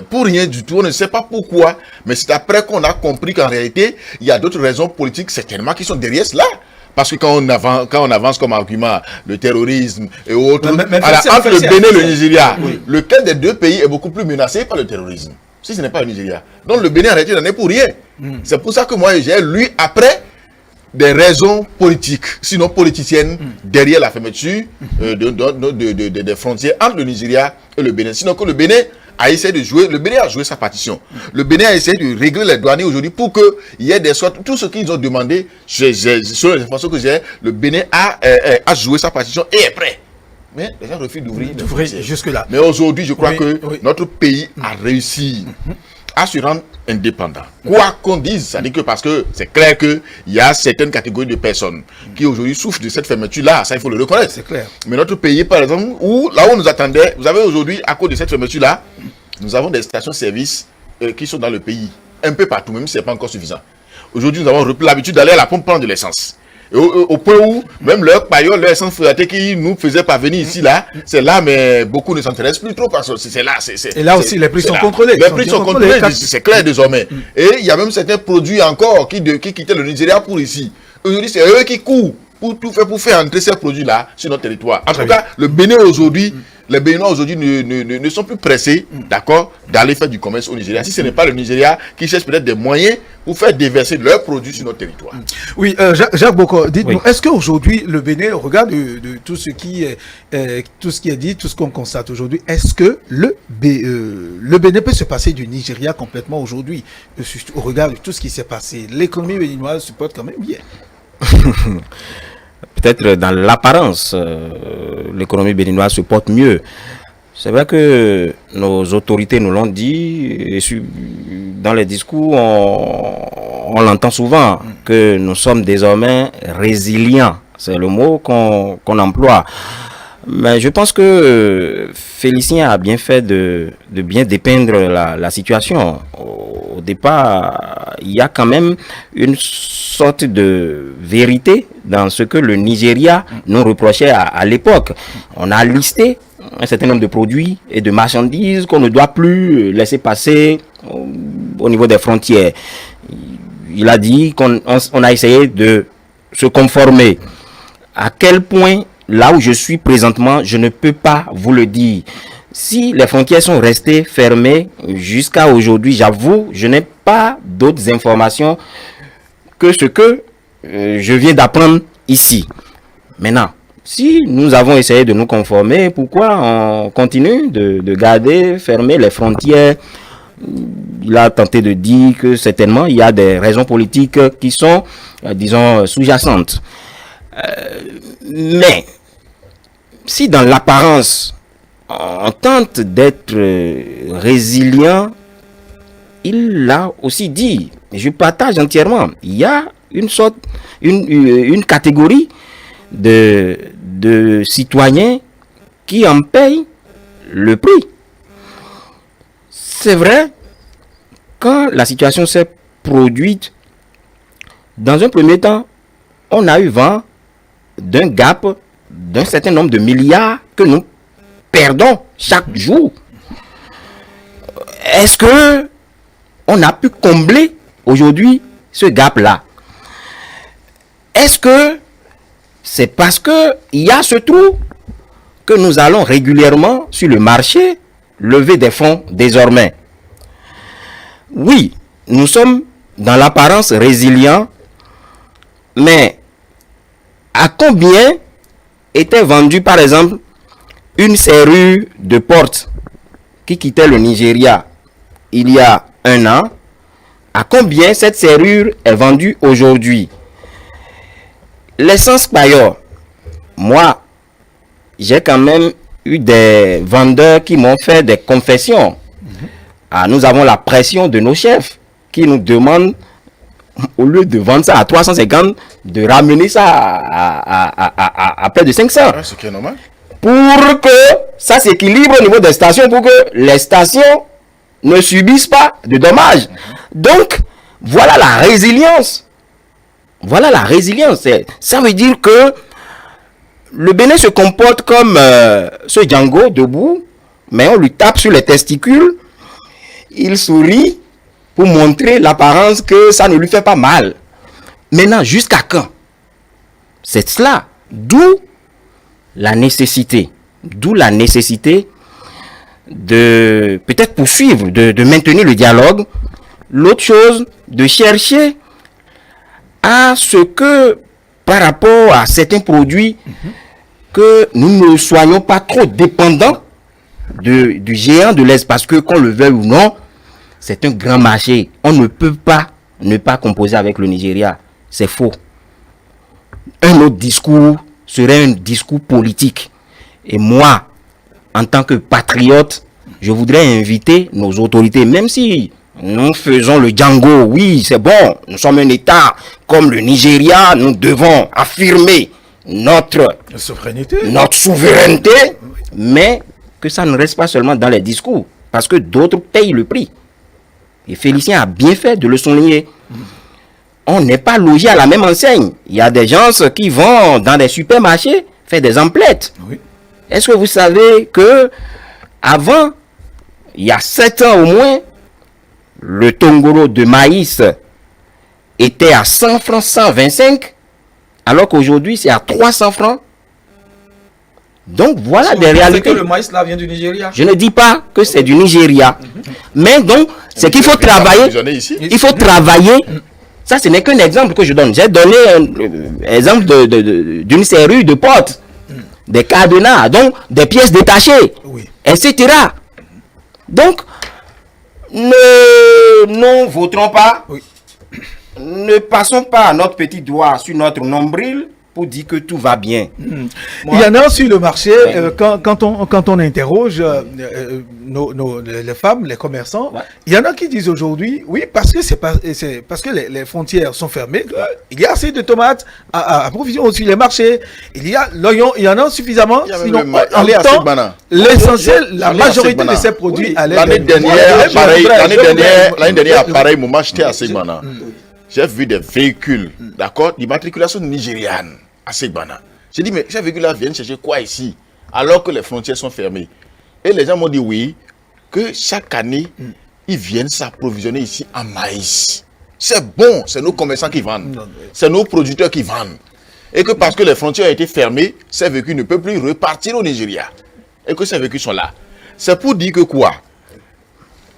Pour rien du tout, on ne sait pas pourquoi, mais c'est après qu'on a compris qu'en réalité, il y a d'autres raisons politiques certainement qui sont derrière cela. Parce que quand on avance comme argument le terrorisme et autres, entre le Bénin et le Nigeria, lequel des deux pays est beaucoup plus menacé par le terrorisme? Si ce n'est pas le Nigeria. Donc le Bénin en réalité n'en est pour rien. C'est pour ça que moi j'ai lu après des raisons politiques, sinon politiciennes, derrière la fermeture des frontières entre le Nigeria et le Bénin. Sinon que le Bénin a essayé de jouer, le Bénin a joué sa partition. Le Bénin a essayé de régler les douaniers aujourd'hui pour qu'il y ait des sortes, tout ce qu'ils ont demandé, selon les informations que j'ai, le Bénin a joué sa partition et est prêt. Mais les gens refusent d'ouvrir jusque-là. Mais aujourd'hui, je crois que notre pays a réussi à se rendre indépendant. Quoi qu'on dise, ça dit que parce que c'est clair qu'il y a certaines catégories de personnes qui aujourd'hui souffrent de cette fermeture-là, ça il faut le reconnaître. C'est clair. Mais notre pays, par exemple, là où on nous attendait, vous avez aujourd'hui, à cause de cette fermeture-là, nous avons des stations-service qui sont dans le pays. un peu partout, même si ce n'est pas encore suffisant. Aujourd'hui, nous avons repris l'habitude d'aller à la pompe prendre de l'essence. Et au point où, même leur paillot, leur essence frelaté qui nous faisait parvenir ici, là, c'est là, mais beaucoup ne s'intéressent plus trop parce que c'est là. Et là aussi, les prix sont contrôlés. Les prix sont contrôlés, c'est clair désormais. Et il y a même certains produits encore qui quittaient le Nigeria pour ici. Aujourd'hui, c'est eux qui courent pour faire entrer ces produits-là sur notre territoire. En tout cas, le Bénin aujourd'hui, les Béninois aujourd'hui ne sont plus pressés, d'accord, d'aller faire du commerce au Nigeria. Si ce n'est pas le Nigeria qui cherche peut-être des moyens pour faire déverser leurs produits sur notre territoire. Oui, Jacques Boko, dites-nous, est-ce qu'aujourd'hui, le Bénin, au regard de tout ce qui est dit, tout ce qu'on constate aujourd'hui, est-ce que le Bénin peut se passer du Nigeria complètement aujourd'hui, au regard de tout ce qui s'est passé? L'économie béninoise se porte quand même bien. Peut-être dans l'apparence, l'économie béninoise se porte mieux. C'est vrai que nos autorités nous l'ont dit, et dans les discours, on l'entend souvent, que nous sommes désormais résilients. C'est le mot qu'on emploie. Mais je pense que Félicien a bien fait de bien dépeindre la situation. Au départ, il y a quand même une sorte de vérité dans ce que le Nigeria nous reprochait à l'époque. On a listé un certain nombre de produits et de marchandises qu'on ne doit plus laisser passer au niveau des frontières. Il a dit qu'on a essayé de se conformer. À quel point, là où je suis présentement, je ne peux pas vous le dire. Si les frontières sont restées fermées jusqu'à aujourd'hui, j'avoue, je n'ai pas d'autres informations que ce que je viens d'apprendre ici. Maintenant, si nous avons essayé de nous conformer, pourquoi on continue de garder fermées les frontières? Il a tenté de dire que certainement il y a des raisons politiques qui sont, disons, sous-jacentes. Mais si dans l'apparence on tente d'être résilient, il l'a aussi dit, et je partage entièrement, il y a une catégorie de citoyens qui en payent le prix. C'est vrai, quand la situation s'est produite, dans un premier temps, on a eu vent d'un gap d'un certain nombre de milliards que nous perdons chaque jour. Est-ce que on a pu combler aujourd'hui ce gap-là? Est-ce que c'est parce que il y a ce trou que nous allons régulièrement sur le marché lever des fonds désormais? Oui, nous sommes dans l'apparence résilients, mais à combien était vendue par exemple une serrure de porte qui quittait le Nigeria il y a un an? À combien cette serrure est vendue aujourd'hui? L'essence Payor, moi, j'ai quand même eu des vendeurs qui m'ont fait des confessions. Ah, nous avons la pression de nos chefs qui nous demandent, au lieu de vendre ça à 350, de ramener ça à près de 500. Ouais, ce qui est normal. Pour que ça s'équilibre au niveau des stations, pour que les stations ne subissent pas de dommages. Donc, voilà la résilience. Voilà la résilience. Ça veut dire que le Bénin se comporte comme ce Django debout, mais on lui tape sur les testicules. Il sourit pour montrer l'apparence que ça ne lui fait pas mal. Maintenant, jusqu'à quand? C'est cela. D'où la nécessité. D'où la nécessité de peut-être poursuivre, de maintenir le dialogue. L'autre chose, de chercher à ce que, par rapport à certains produits, que nous ne soyons pas trop dépendants du géant de l'Est, parce que qu'on le veuille ou non, c'est un grand marché. On ne peut pas ne pas composer avec le Nigeria. C'est faux. Un autre discours serait un discours politique. Et moi, en tant que patriote, je voudrais inviter nos autorités, même si nous faisons le Django, oui, c'est bon, nous sommes un État comme le Nigeria, nous devons affirmer notre souveraineté, mais que ça ne reste pas seulement dans les discours, parce que d'autres payent le prix. Et Félicien a bien fait de le souligner. On n'est pas logé à la même enseigne. Il y a des gens qui vont dans des supermarchés faire des emplettes. Oui. Est-ce que vous savez que avant, il y a 7 ans au moins, le tongolo de maïs était à 100 francs 125, alors qu'aujourd'hui c'est à 300 francs. Donc voilà des réalités. Que le maïs là vient du Nigeria. Je ne dis pas que c'est du Nigeria, mais donc c'est qu'il faut travailler. Il faut travailler. Ça, ce n'est qu'un exemple que je donne. J'ai donné un exemple d'une série de portes, des cadenas, donc des pièces détachées, etc. Donc, ne voterons pas, ne passons pas notre petit doigt sur notre nombril pour dire que tout va bien. Il y en a sur le marché, quand on interroge les femmes, les commerçants, il y en a qui disent aujourd'hui, oui, parce que c'est parce que les frontières sont fermées, il y a assez de tomates à approvisionner sur les marchés, il y a l'oignon, il y en a suffisamment, sinon en même temps, l'essentiel, la majorité de ces produits allaient l'année dernière, à pareil moment, j'étais à Segbana. J'ai vu des véhicules, d'accord, d'immatriculation nigériane à Segbana. J'ai dit, mais ces véhicules-là viennent chercher quoi ici, alors que les frontières sont fermées? Et les gens m'ont dit oui, que chaque année, ils viennent s'approvisionner ici en maïs. C'est bon, c'est nos commerçants qui vendent, c'est nos producteurs qui vendent. Et que parce que les frontières ont été fermées, ces véhicules ne peuvent plus repartir au Nigeria. Et que ces véhicules sont là. C'est pour dire que quoi?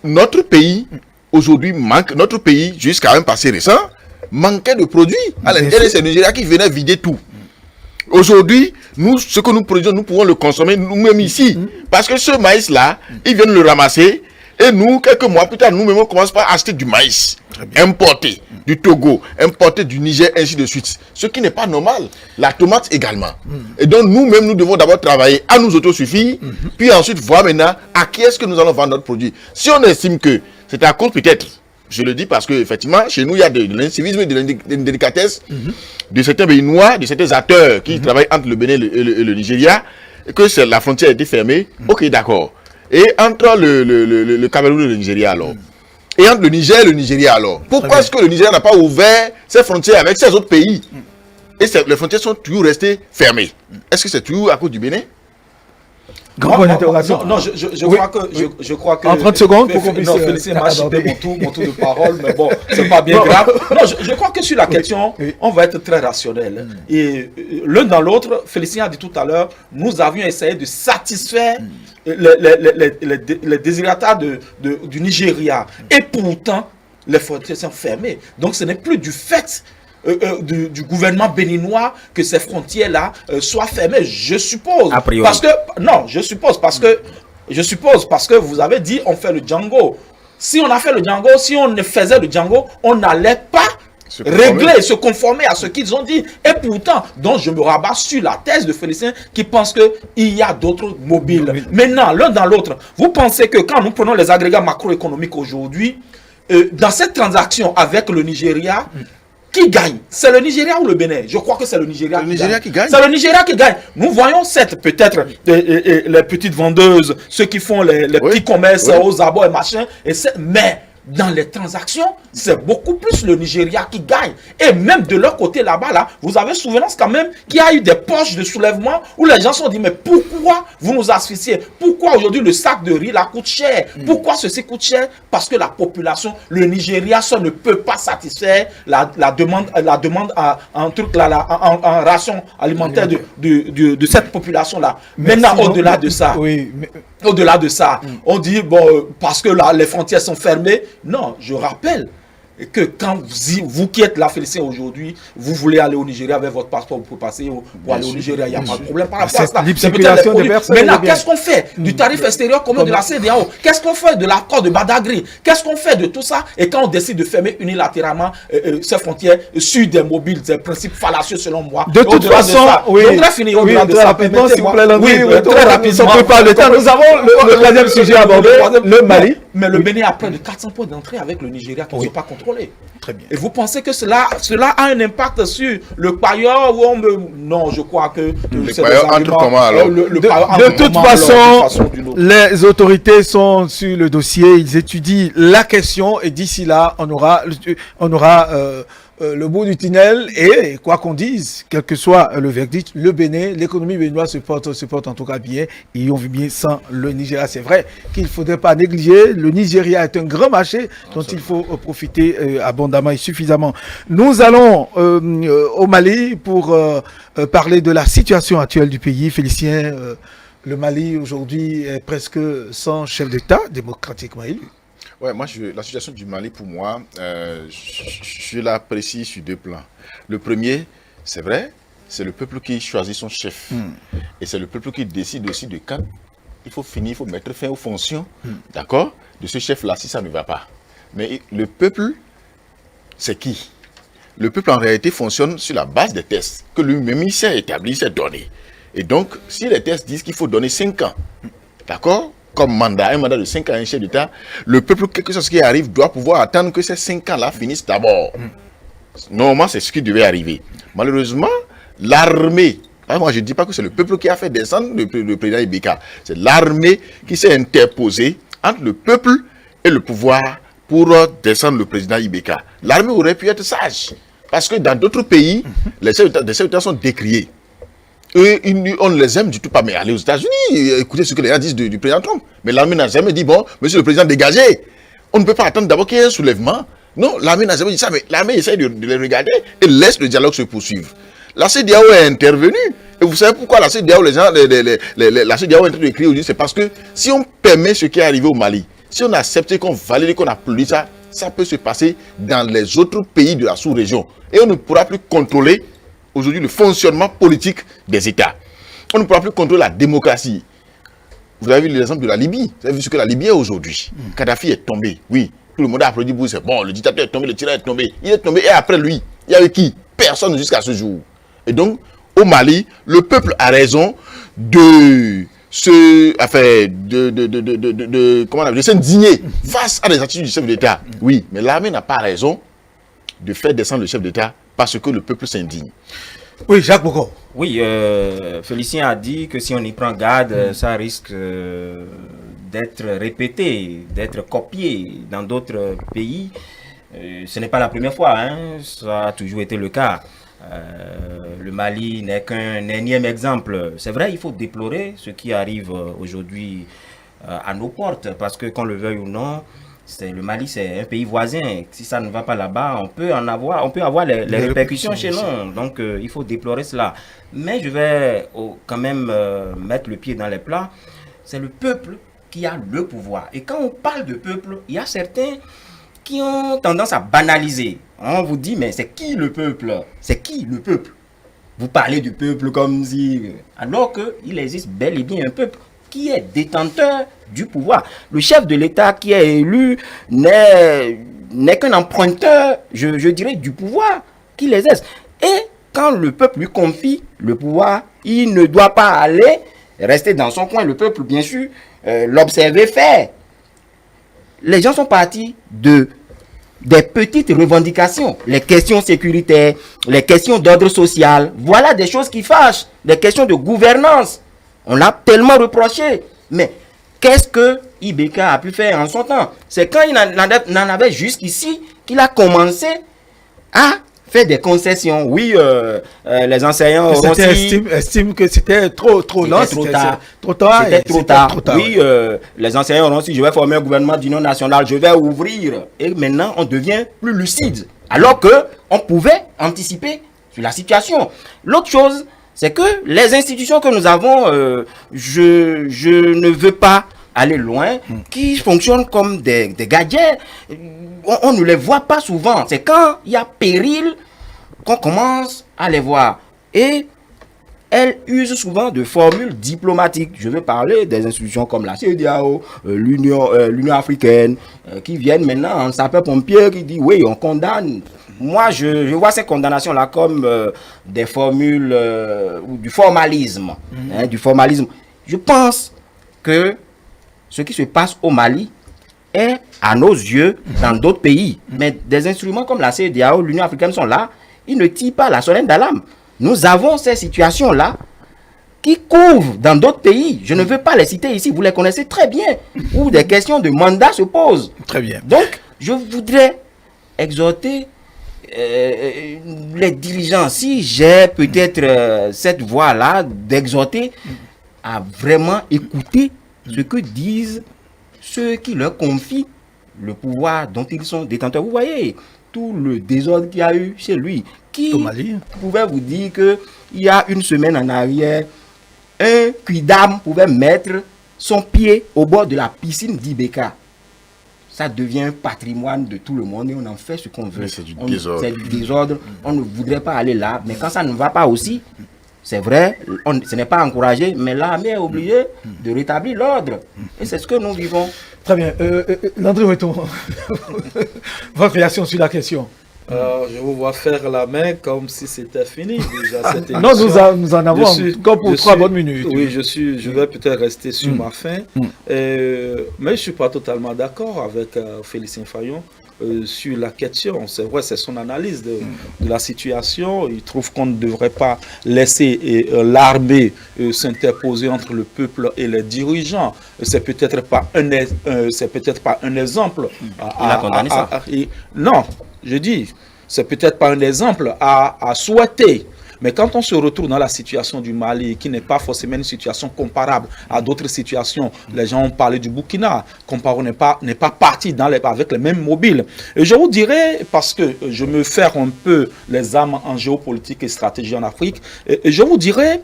Notre pays... Aujourd'hui, notre pays, jusqu'à un passé récent, manquait de produits. À l'intérieur, c'est le Nigeria qui venait vider tout. Aujourd'hui, nous, ce que nous produisons, nous pouvons le consommer nous-mêmes ici. Parce que ce maïs-là, ils viennent le ramasser. Et nous, quelques mois plus tard, nous-mêmes, on commence par acheter du maïs importé du Togo, importé du Niger, ainsi de suite. Ce qui n'est pas normal. La tomate également. Et donc, nous-mêmes, nous devons d'abord travailler à nous autosuffire, puis ensuite voir maintenant à qui est-ce que nous allons vendre notre produit. Si on estime que c'est à cause peut-être, je le dis parce qu'effectivement, chez nous, il y a de l'incivisme et de l'indélicatesse de certains Béninois, de certains acteurs qui travaillent entre le Bénin et le Nigeria, et que la frontière a été fermée. Ok, d'accord. Et entre le Cameroun et le Nigeria alors, et entre le Niger et le Nigeria alors, pourquoi est-ce que le Nigeria n'a pas ouvert ses frontières avec ces autres pays? Et les frontières sont toujours restées fermées. Est-ce que c'est toujours à cause du Bénin? Non, je crois que en 30 secondes pour qu'on puisse Félicien m'a acheté mon tour de parole, mais bon, c'est pas bien grave. Non, je crois que sur la question, on va être très rationnel. Et l'un dans l'autre, Félicien a dit tout à l'heure, nous avions essayé de satisfaire les désirata du Nigeria. Et pourtant, les frontières sont fermées. Donc ce n'est plus du fait du gouvernement béninois que ces frontières-là soient fermées, je suppose. A priori. Parce que, non, je suppose parce que vous avez dit on fait le Django. Si on a fait le Django, si on ne faisait le Django, on n'allait pas se conformer à ce qu'ils ont dit. Et pourtant, donc je me rabats sur la thèse de Félicien qui pense qu'il y a d'autres mobiles. Maintenant, l'un dans l'autre, vous pensez que quand nous prenons les agrégats macroéconomiques aujourd'hui, dans cette transaction avec le Nigeria, qui gagne? C'est le Nigeria ou le Bénin? Je crois que c'est le Nigeria. Qui gagne. C'est le Nigeria qui gagne. Nous voyons peut-être les petites vendeuses, ceux qui font les petits commerces aux abords et machin. Mais dans les transactions, c'est beaucoup plus le Nigeria qui gagne. Et même de leur côté là-bas, là, vous avez souvenance quand même qu'il y a eu des poches de soulèvement où les gens se sont dit, mais pourquoi vous nous asphyxiez? Pourquoi aujourd'hui le sac de riz là coûte cher? Pourquoi ceci coûte cher? Parce que la population, le Nigeria, ça ne peut pas satisfaire la demande en ration alimentaire de cette population-là. Maintenant, au-delà de ça, on dit, bon, parce que là, les frontières sont fermées. Non, je rappelle que quand vous qui êtes là, Félicien, aujourd'hui, vous voulez aller au Nigeria avec votre passeport, vous pouvez passer pour aller au Nigeria, il n'y a pas de problème par rapport à ça. Maintenant, qu'est-ce qu'on fait du tarif extérieur commun de la CEDEAO? Qu'est-ce qu'on fait de l'accord de Badagry? Qu'est-ce qu'on fait de tout ça? Et quand on décide de fermer unilatéralement ces frontières sur des mobiles, des principes fallacieux selon moi. De toute façon, très rapidement, s'il vous plaît, très rapidement, nous avons le troisième sujet abordé, le Mali. Mais le Bénin a près de 400 points d'entrée avec le Nigeria qui ne sont pas contrôlés. Très bien. Et vous pensez que cela a un impact sur le Paillard où on me... Non, je crois que... Le Paillard entre comment alors De toute façon, les autorités sont sur le dossier, ils étudient la question et d'ici là, on aura le bout du tunnel et quoi qu'on dise, quel que soit le verdict, le Bénin, l'économie béninoise se porte en tout cas bien et on vit bien sans le Nigeria. C'est vrai qu'il ne faudrait pas négliger, le Nigeria est un grand marché dont il faut profiter abondamment et suffisamment. Nous allons au Mali pour parler de la situation actuelle du pays. Félicien, le Mali aujourd'hui est presque sans chef d'État démocratiquement élu. Ouais, moi, la situation du Mali, pour moi, je l'apprécie sur 2 plans. Le premier, c'est vrai, c'est le peuple qui choisit son chef. Et c'est le peuple qui décide aussi de quand il faut finir, il faut mettre fin aux fonctions, d'accord, de ce chef-là, si ça ne va pas. Mais le peuple, c'est qui? Le peuple, en réalité, fonctionne sur la base des tests que lui-même, il s'est établi, il s'est donné. Et donc, si les tests disent qu'il faut donner 5 ans, d'accord, comme mandat, un mandat de 5 ans à un chef d'État, le peuple, quelque chose qui arrive, doit pouvoir attendre que ces 5 ans-là finissent d'abord. Normalement, c'est ce qui devait arriver. Malheureusement, l'armée, moi je ne dis pas que c'est le peuple qui a fait descendre le président Ibeka, c'est l'armée qui s'est interposée entre le peuple et le pouvoir pour descendre le président Ibeka. L'armée aurait pu être sage, parce que dans d'autres pays, les chefs d'État sont décriés. Eux, on ne les aime du tout pas, mais allez aux États-Unis, écoutez ce que les gens disent du président Trump. Mais l'armée n'a jamais dit, bon, monsieur le président, dégagez. On ne peut pas attendre d'abord qu'il y ait un soulèvement. Non, l'armée n'a jamais dit ça, mais l'armée essaie de les regarder et laisse le dialogue se poursuivre. La CEDEAO est intervenue. Et vous savez pourquoi la CEDEAO, la CEDEAO est en train de crier aujourd'hui, c'est parce que si on permet ce qui est arrivé au Mali, si on accepte qu'on valide, qu'on applaudit ça, ça peut se passer dans les autres pays de la sous-région. Et on ne pourra plus contrôler aujourd'hui le fonctionnement politique des États. On ne pourra plus contrôler la démocratie. Vous avez vu l'exemple de la Libye. Vous avez vu ce que la Libye est aujourd'hui. Kadhafi est tombé. Oui, tout le monde a applaudi pour c'est bon, le dictateur est tombé, le tyran est tombé. Il est tombé et après lui, il y avait qui? Personne jusqu'à ce jour. Et donc, au Mali, le peuple a raison de s'indigner face à des attitudes du chef d'État. Oui, mais l'armée n'a pas raison de faire descendre le chef d'État parce que le peuple s'indigne. Oui, Jacques Boko. Oui, Félicien a dit que si on y prend garde, ça risque d'être répété, d'être copié dans d'autres pays. Ce n'est pas la première fois, hein, ça a toujours été le cas. Le Mali n'est qu'un énième exemple. C'est vrai, il faut déplorer ce qui arrive aujourd'hui à nos portes, parce que qu'on le veuille ou non, le Mali, c'est un pays voisin. Si ça ne va pas là-bas, on peut avoir les répercussions chez nous. Donc, il faut déplorer cela. Mais je vais quand même mettre le pied dans les plats. C'est le peuple qui a le pouvoir. Et quand on parle de peuple, il y a certains qui ont tendance à banaliser. On vous dit, mais c'est qui le peuple? C'est qui le peuple? Vous parlez du peuple comme si... Alors qu'il existe bel et bien un peuple qui est détenteur du pouvoir. Le chef de l'État qui est élu n'est qu'un emprunteur, je dirais, du pouvoir qu'il exerce. Et quand le peuple lui confie le pouvoir, il ne doit pas aller rester dans son coin. Le peuple, bien sûr, l'observer faire. Les gens sont partis des petites revendications, les questions sécuritaires, les questions d'ordre social. Voilà des choses qui fâchent, des questions de gouvernance. On l'a tellement reproché. Mais qu'est-ce que Ibeka a pu faire en son temps? C'est quand il n'en avait jusqu'ici qu'il a commencé à faire des concessions. Oui, les enseignants estiment que c'était trop lent. Trop tard. Oui, les enseignants auront dit, je vais former un gouvernement d'union nationale, je vais ouvrir. Et maintenant, on devient plus lucide. Alors qu'on pouvait anticiper sur la situation. L'autre chose, c'est que les institutions que nous avons, je ne veux pas aller loin, qui fonctionnent comme des gadgets, on ne les voit pas souvent. C'est quand il y a péril qu'on commence à les voir. Et elles usent souvent de formules diplomatiques. Je veux parler des institutions comme la CEDEAO, l'Union africaine, qui viennent maintenant en sapeur-pompier, qui dit oui, on condamne. Moi, je vois ces condamnations-là comme des formules ou du formalisme. Du formalisme. Je pense que ce qui se passe au Mali est, à nos yeux, dans d'autres pays. Mais des instruments comme la CEDEAO, l'Union africaine sont là, ils ne tirent pas la sonnette d'alarme. Nous avons ces situations-là qui couvrent dans d'autres pays. Je ne veux pas les citer ici, vous les connaissez très bien, où des questions de mandat se posent. Très bien. Donc, je voudrais exhorter les dirigeants, si j'ai peut-être cette voix-là, d'exhorter à vraiment écouter ce que disent ceux qui leur confient le pouvoir dont ils sont détenteurs. Vous voyez tout le désordre qu'il y a eu chez lui. Qui pouvait vous dire qu'il y a une semaine en arrière, un quidam pouvait mettre son pied au bord de la piscine d'Ibeka. Ça devient un patrimoine de tout le monde et on en fait ce qu'on veut. C'est du désordre. C'est du désordre. On ne voudrait pas aller là. Mais quand ça ne va pas aussi, c'est vrai, ce n'est pas encouragé, mais l'armée est obligée de rétablir l'ordre. Et c'est ce que nous vivons. Très bien. Landry Weton, votre réaction sur la question? Je vous vois faire la main comme si c'était fini déjà cette émission. Non, nous en avons encore pour 3 bonnes minutes. Oui, je vais peut-être rester sur ma fin. Mais je ne suis pas totalement d'accord avec Félicien Fayon sur la question. C'est vrai, c'est son analyse de la situation. Il trouve qu'on ne devrait pas laisser l'armée s'interposer entre le peuple et les dirigeants. C'est peut-être pas un exemple. Il a condamné ça. Non. Je dis, c'est peut-être pas un exemple à souhaiter, mais quand on se retrouve dans la situation du Mali, qui n'est pas forcément une situation comparable à d'autres situations, les gens ont parlé du Burkina, Comparo n'est pas parti avec les mêmes mobiles. Et je vous dirais, parce que je me fais un peu les âmes en géopolitique et stratégie en Afrique, et je vous dirais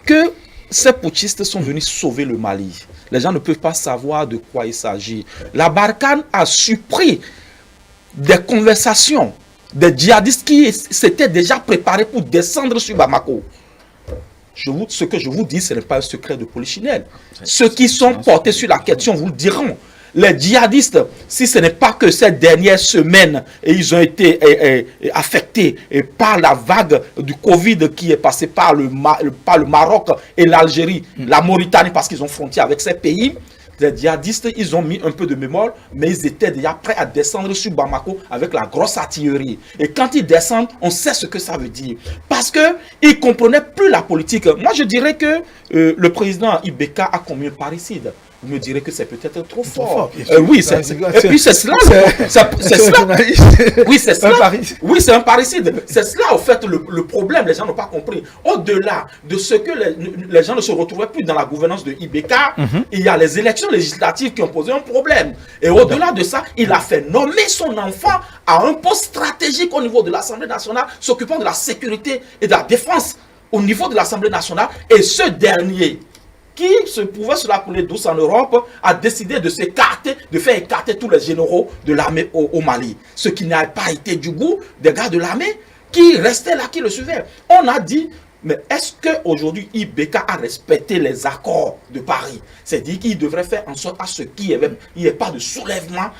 que ces putschistes sont venus sauver le Mali. Les gens ne peuvent pas savoir de quoi il s'agit. La Barkhane a surpris des conversations des djihadistes qui s'étaient déjà préparés pour descendre sur Bamako. Ce que je vous dis, ce n'est pas un secret de polichinelle. Ceux qui sont portés sur la question vous le diront. Les djihadistes, si ce n'est pas que ces dernières semaines, ils ont été affectés par la vague du Covid qui est passée par le Maroc et l'Algérie, la Mauritanie, parce qu'ils ont frontière avec ces pays. Les djihadistes, ils ont mis un peu de mémoire, mais ils étaient déjà prêts à descendre sur Bamako avec la grosse artillerie. Et quand ils descendent, on sait ce que ça veut dire. Parce qu'ils ne comprenaient plus la politique. Moi, je dirais que le président Ibeka a commis un parricide. Vous me direz que c'est peut-être trop fort. Oui, et puis c'est cela. C'est cela. Oui, c'est cela. Oui, c'est un parricide. C'est cela, au fait, le problème. Les gens n'ont pas compris. Au-delà de ce que les gens ne se retrouvaient plus dans la gouvernance de Ibeka, il y a les élections législatives qui ont posé un problème. Et au-delà de ça, il a fait nommer son enfant à un poste stratégique au niveau de l'Assemblée nationale, s'occupant de la sécurité et de la défense au niveau de l'Assemblée nationale. Et ce dernier, qui se pouvait se la couler douce en Europe, a décidé de s'écarter, de faire écarter tous les généraux de l'armée au Mali. Ce qui n'a pas été du goût des gars de l'armée qui restaient là, qui le suivaient. On a dit, mais est-ce qu'aujourd'hui Ibeka a respecté les accords de Paris? C'est-à-dire qu'il devrait faire en sorte à ce qu'il n'y ait pas de soulèvement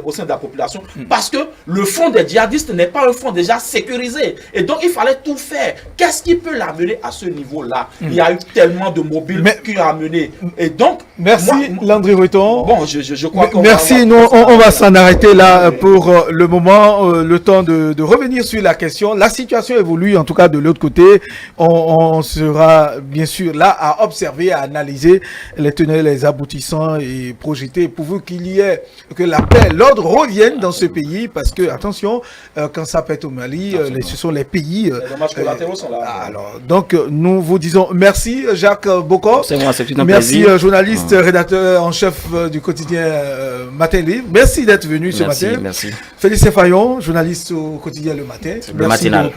au sein de la population. Parce que le front des djihadistes n'est pas un front déjà sécurisé. Et donc il fallait tout faire. Qu'est-ce qui peut l'amener à ce niveau-là? Il y a eu tellement de mobiles qui ont amené. Et donc, merci Landry Weton. Bon, je crois qu'on merci. On va s'en arrêter là pour le moment. Le temps de revenir sur la question. La situation évolue en tout cas de l'autre côté. On sera bien sûr là à observer, à analyser les tenants, les aboutissants et projeter pour qu'il y ait que la paix, l'ordre revienne dans ce pays parce que attention, quand ça pète au Mali, ce sont les pays. Les dommages collatéraux sont là. Alors donc nous vous disons merci Jacques Boko. C'est moi, c'est un merci plaisir. Journaliste, rédacteur en chef du quotidien Matin Libre. Merci d'être venu ce matin. Merci. Félicien Fayon, journaliste au quotidien Le Matin. Le matinal.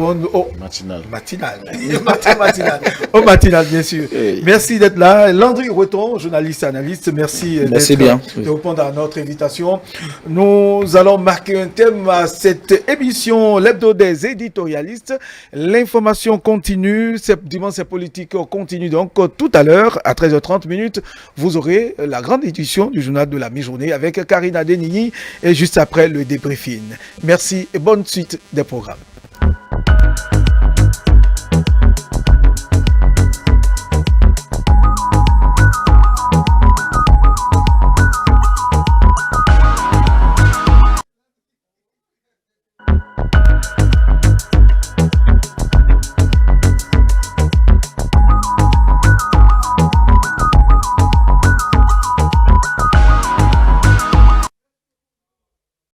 Au matinal, bien sûr. Oui. Merci d'être là. Landry Weton, journaliste analyste, merci de répondre à notre invitation. Nous allons marquer un thème à cette émission, l'hebdo des éditorialistes. L'information continue, c'est politique continue. Donc tout à l'heure, à 13h30, vous aurez la grande édition du journal de la mi-journée avec Karina Denini et juste après le débriefing. Merci et bonne suite des programmes.